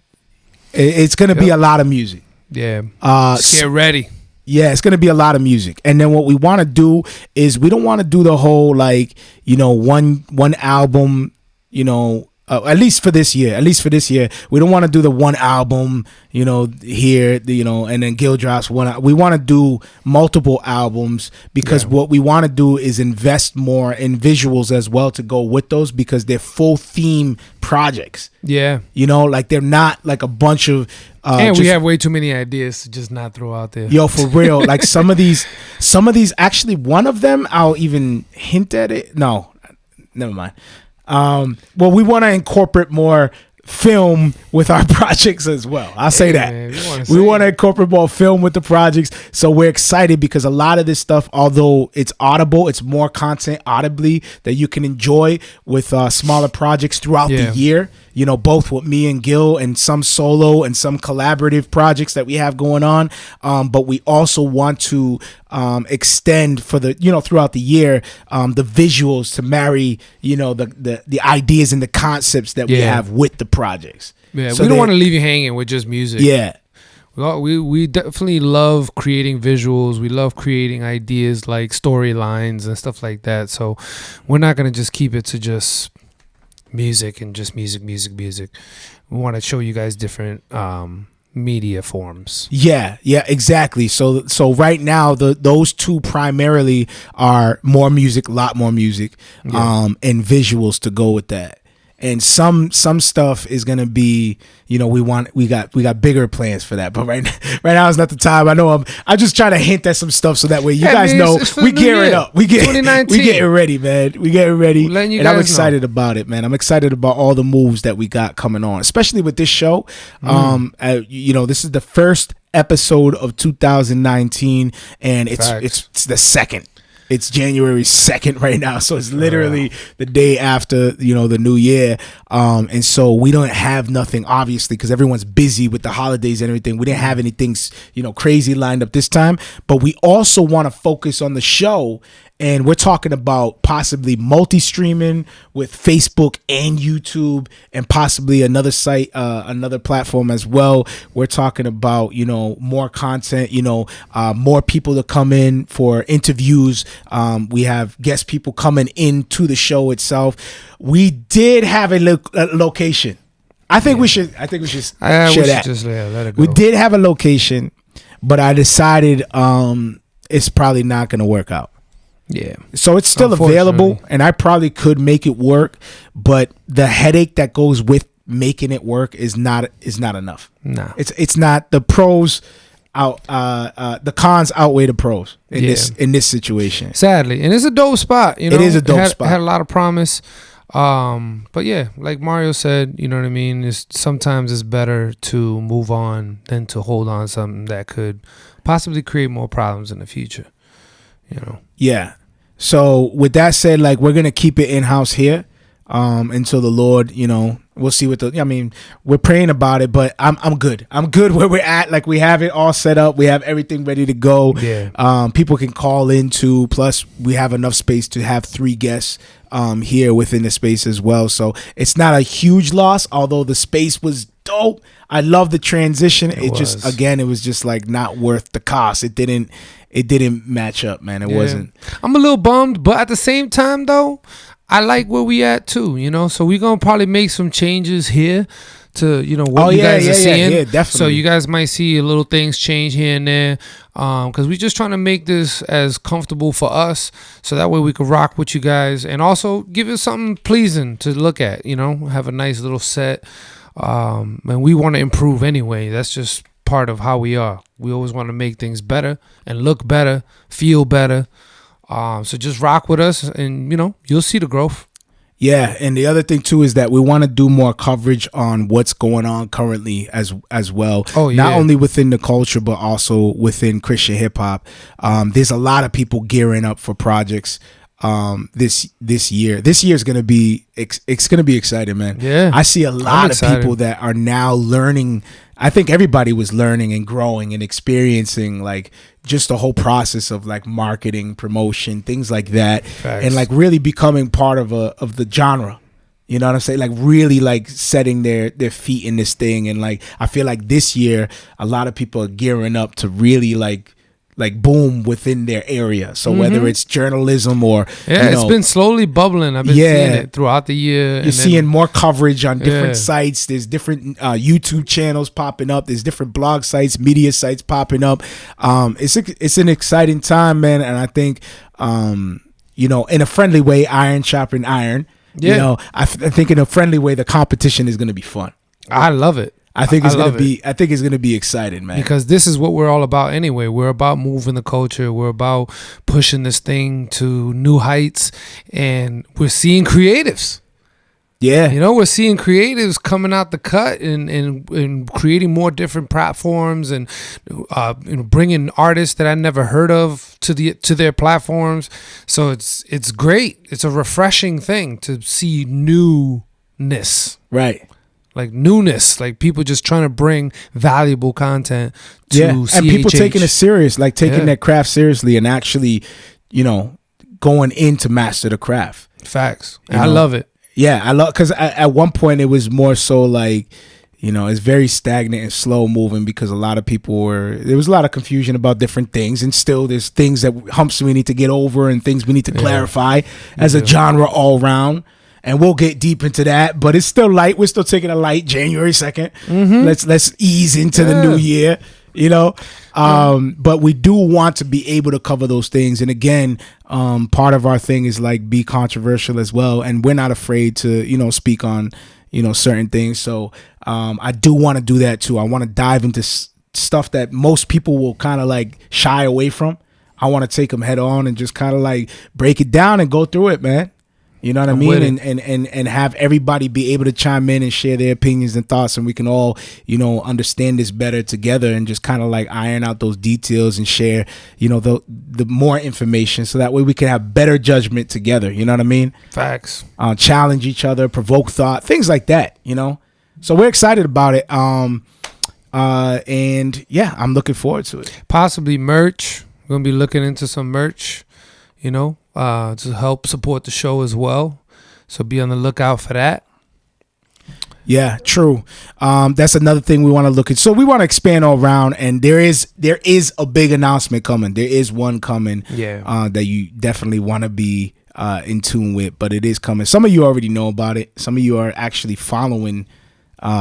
It's going to be a lot of music. Yeah. Get ready. Yeah, it's going to be a lot of music. And then what we want to do is we don't want to do the whole one album, at least for this year. We don't want to do the one album, here, and then Gil drops one. We want to do multiple albums because what we want to do is invest more in visuals as well to go with those, because they're full theme projects. Yeah. They're not like a bunch of and we have way too many ideas to just not throw out there. Yo, for real. Like some of these actually, one of them I'll even hint at it. No, never mind. Well, we want to incorporate more film with our projects as well. I'll say that. Man, we want to incorporate more film with the projects. So we're excited because a lot of this stuff, although it's audible, it's more content audibly that you can enjoy with smaller projects throughout the year. Both with me and Gil, and some solo and some collaborative projects that we have going on. But we also want to extend for the, throughout the year, the visuals to marry, the ideas and the concepts that we have with the projects. Yeah, so we don't want to leave you hanging with just music. Yeah. We definitely love creating visuals. We love creating ideas like storylines and stuff like that. So we're not gonna just keep it to just music and just music. We want to show you guys different media forms. Yeah, exactly. So right now those two primarily are more music, a lot more music, and visuals to go with that. And some stuff is gonna be, we got bigger plans for that. But right now is not the time. I know I'm just trying to hint at some stuff so that way you guys know we gearing up. We getting ready, man. We getting ready, and I'm excited about it, man. I'm excited about all the moves that we got coming on, especially with this show. This is the first episode of 2019, and it's the second. It's January 2nd right now, so it's literally the day after, the new year. And so we don't have nothing, obviously, because everyone's busy with the holidays and everything. We didn't have anything, crazy lined up this time. But we also want to focus on the show. And we're talking about possibly multi-streaming with Facebook and YouTube and possibly another site, another platform as well. We're talking about, more content, more people to come in for interviews. We have guest people coming into the show itself. We did have a location. I think we should share that. Just let it go. We did have a location, but I decided it's probably not going to work out. Yeah. So it's still available, and I probably could make it work, but the headache that goes with making it work is not enough. Nah. It's not. The pros the cons outweigh the pros in this situation. Sadly. And it's a dope spot, It is a dope spot. It had a lot of promise. But yeah, like Mario said, you know what I mean? Sometimes it's better to move on than to hold on to something that could possibly create more problems in the future. Yeah. So with that said, like, we're gonna keep it in house here, until the Lord, we'll see we're praying about it, but I'm good. I'm good where we're at. Like, we have it all set up. We have everything ready to go. Yeah. People can call in too. Plus, we have enough space to have 3 guests here within the space as well. So it's not a huge loss, although the space was dope. I love the transition. It was just like not worth the cost. It didn't match up, man. It wasn't. I'm a little bummed, but at the same time, though, I like where we at too, so we're going to probably make some changes here to, what you guys are seeing. Yeah, definitely. So you guys might see a little things change here and there, because we're just trying to make this as comfortable for us, so that way we can rock with you guys and also give it something pleasing to look at, have a nice little set. And we want to improve anyway. That's just part of how we are. We always want to make things better and look better, feel better. So just rock with us, and you'll see the growth. Yeah, and the other thing too is that we want to do more coverage on what's going on currently as well. Oh, yeah. Not only within the culture, but also within Christian hip hop. There's a lot of people gearing up for projects this year. This year is gonna be it's gonna be exciting, man. Yeah, I see a lot of people that are now learning. I think everybody was learning and growing and experiencing like just the whole process of like marketing, promotion, things like that. Facts. And like really becoming part of the genre. You know what I'm saying? Like really like setting their feet in this thing. And like I feel like this year a lot of people are gearing up to really like boom within their area. So whether it's journalism or it's been slowly bubbling. I've been seeing it throughout the year. You're seeing more coverage on different sites. There's different YouTube channels popping up. There's different blog sites, media sites popping up. It's an exciting time, man. And I think in a friendly way, iron sharpening iron. Yeah. I think in a friendly way, the competition is going to be fun. I love it. I think it's gonna be exciting, man. Because this is what we're all about anyway. We're about moving the culture. We're about pushing this thing to new heights, and we're seeing creatives. Yeah, we're seeing creatives coming out the cut and creating more different platforms and bringing artists that I never heard of to their platforms. So it's great. It's a refreshing thing to see newness. Right. Like newness, like people just trying to bring valuable content to CHH. And people taking it serious, like taking that craft seriously and actually, going in to master the craft. Facts. I love it. Yeah, I love, because at one point it was more so like, It's very stagnant and slow moving because a lot of people there was a lot of confusion about different things, and still there's things humps we need to get over and things we need to clarify as a genre all round. And we'll get deep into that, but it's still light. We're still taking a light January 2nd. Let's ease into the new year, But we do want to be able to cover those things. And again, part of our thing is like be controversial as well. And we're not afraid to, speak on, certain things. So I do want to do that too. I want to dive into stuff that most people will kind of like shy away from. I want to take them head on and just kind of like break it down and go through it, man. You know what I mean? And have everybody be able to chime in and share their opinions and thoughts, and we can all, understand this better together and just kind of like iron out those details and share, the more information, so that way we can have better judgment together. You know what I mean? Facts. Challenge each other, provoke thought, things like that, So we're excited about it. And yeah, I'm looking forward to it. Possibly merch. We're going to be looking into some merch, to help support the show as well. So be on the lookout for that. Yeah, true. That's another thing we want to look at. So we want to expand all around, and there is a big announcement coming. There is one coming that you definitely want to be in tune with, but it is coming. Some of you already know about it. Some of you are actually following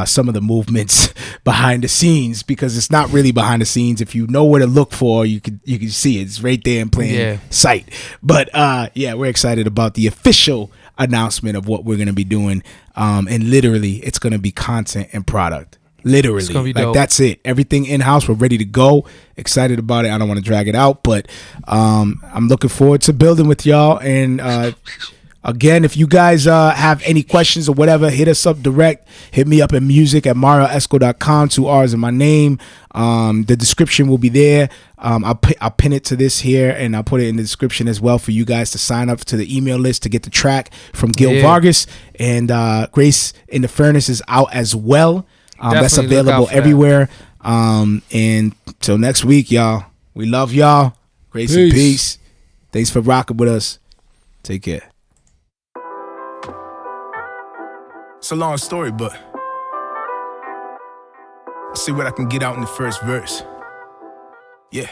some of the movements behind the scenes, because it's not really behind the scenes. If you know where to look for, you can see it. It's right there in plain sight. But we're excited about the official announcement of what we're going to be doing. And literally, it's going to be content and product. Literally, it's gonna be like dope. That's it. Everything in house. We're ready to go. Excited about it. I don't want to drag it out, but I'm looking forward to building with y'all. And again, if you guys have any questions or whatever, hit us up direct. Hit me up at music@marrioesco.com. 2 R's in my name. The description will be there. I'll pin it to this here, and I'll put it in the description as well for you guys to sign up to the email list to get the track from Gil Vargas. And Grace in the Furnace is out as well. That's available everywhere. And till next week, y'all. We love y'all. Grace and peace. Thanks for rocking with us. Take care. It's a long story, but I'll see what I can get out in the first verse. Yeah.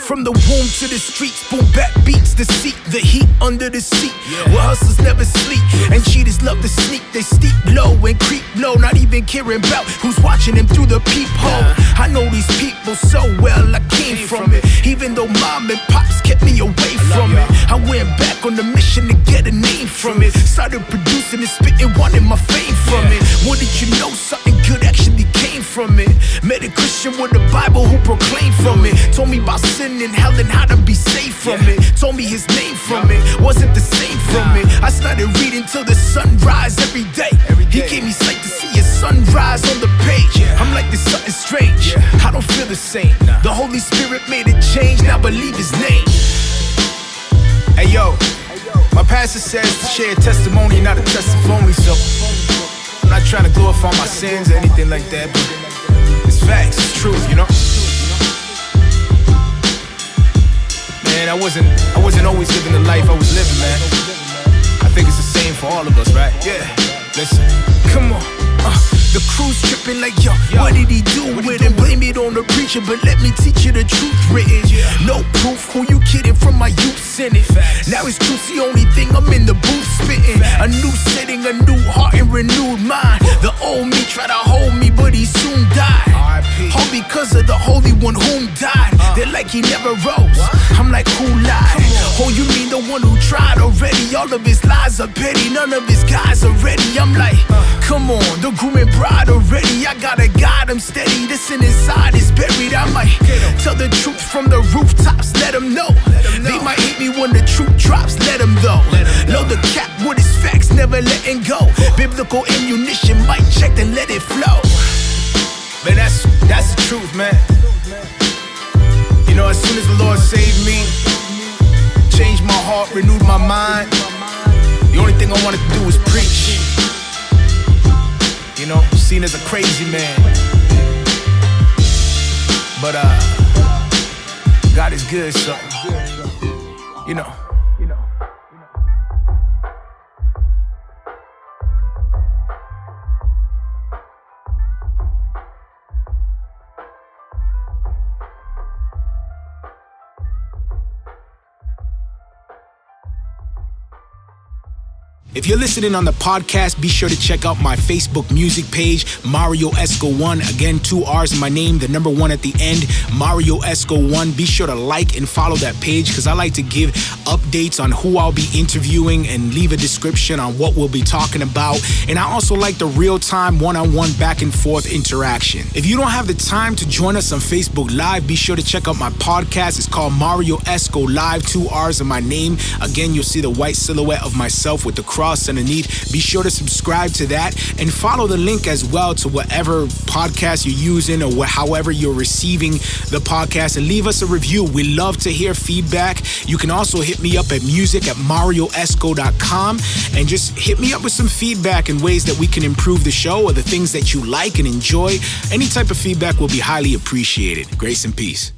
From the womb to the streets, boom back beats the seat, the heat under the seat. Where hustlers never sleep and cheaters love to sneak. They steep low and creep low, not even caring about who's watching them through the peephole. I know these people so well, I came from it. Even though mom and pops kept me away from it, I went back on the mission to get a name from it. Started producing and spitting, wanted my fame from it. What did you know? Something good actually came from it. Met a Christian with the Bible who proclaimed from it. Told me about sin and hell and how to be safe from it. Told me his name from it wasn't the same from it. I started reading till the sunrise every day. He gave me sight to see his sunrise on the page. I'm like, there's something strange. I don't feel the same. The Holy Spirit made a change. Now believe his name. Hey yo, my pastor says to share a testimony, not a testimony. So I'm not trying to glorify my sins or anything like that, but it's facts, it's truth, Man, I wasn't always living the life I was living, man. I think it's the same for all of us, right? Yeah, listen, come on. The crew's tripping like, yo, what did he do with it? Blame it on the preacher, but let me teach you the truth written. No proof, who you kidding, from my youth sinning. Now it's truth's the only thing, I'm in the booth spitting. A new setting, a new heart and renewed mind. The old me tried to hold me, but he soon died. All because of the Holy One whom died. They're like he never rose. I'm like, who lied? Oh, you mean the one who tried already? All of his lies are petty, none of his guys are ready. I'm like, come on, the groom and bride already. I gotta guide them steady. This inside is buried. I might tell the truth from the rooftops. Let them know. They might hate me when the truth drops. Let them though. Load the cap with his facts, never letting go. Biblical ammunition, might check and let it flow. Man, that's the truth, man. As soon as the Lord saved me, changed my heart, renewed my mind, the only thing I wanted to do was preach. Seen as a crazy man, but God is good, so If you're listening on the podcast, be sure to check out my Facebook music page, Marrio Esco 1. Again, 2 R's in my name, the number 1 at the end, Marrio Esco 1. Be sure to like and follow that page because I like to give updates on who I'll be interviewing and leave a description on what we'll be talking about. And I also like the real-time one-on-one back and forth interaction. If you don't have the time to join us on Facebook Live, be sure to check out my podcast. It's called Marrio Esco Live, 2 R's in my name. Again, you'll see the white silhouette of myself with the cross underneath. Be sure to subscribe to that and follow the link as well to whatever podcast you're using or however you're receiving the podcast, and leave us a review. We love to hear feedback. You can also hit me up at music@marrioesco.com and just hit me up with some feedback and ways that we can improve the show or the things that you like and enjoy. Any type of feedback will be highly appreciated. Grace and peace.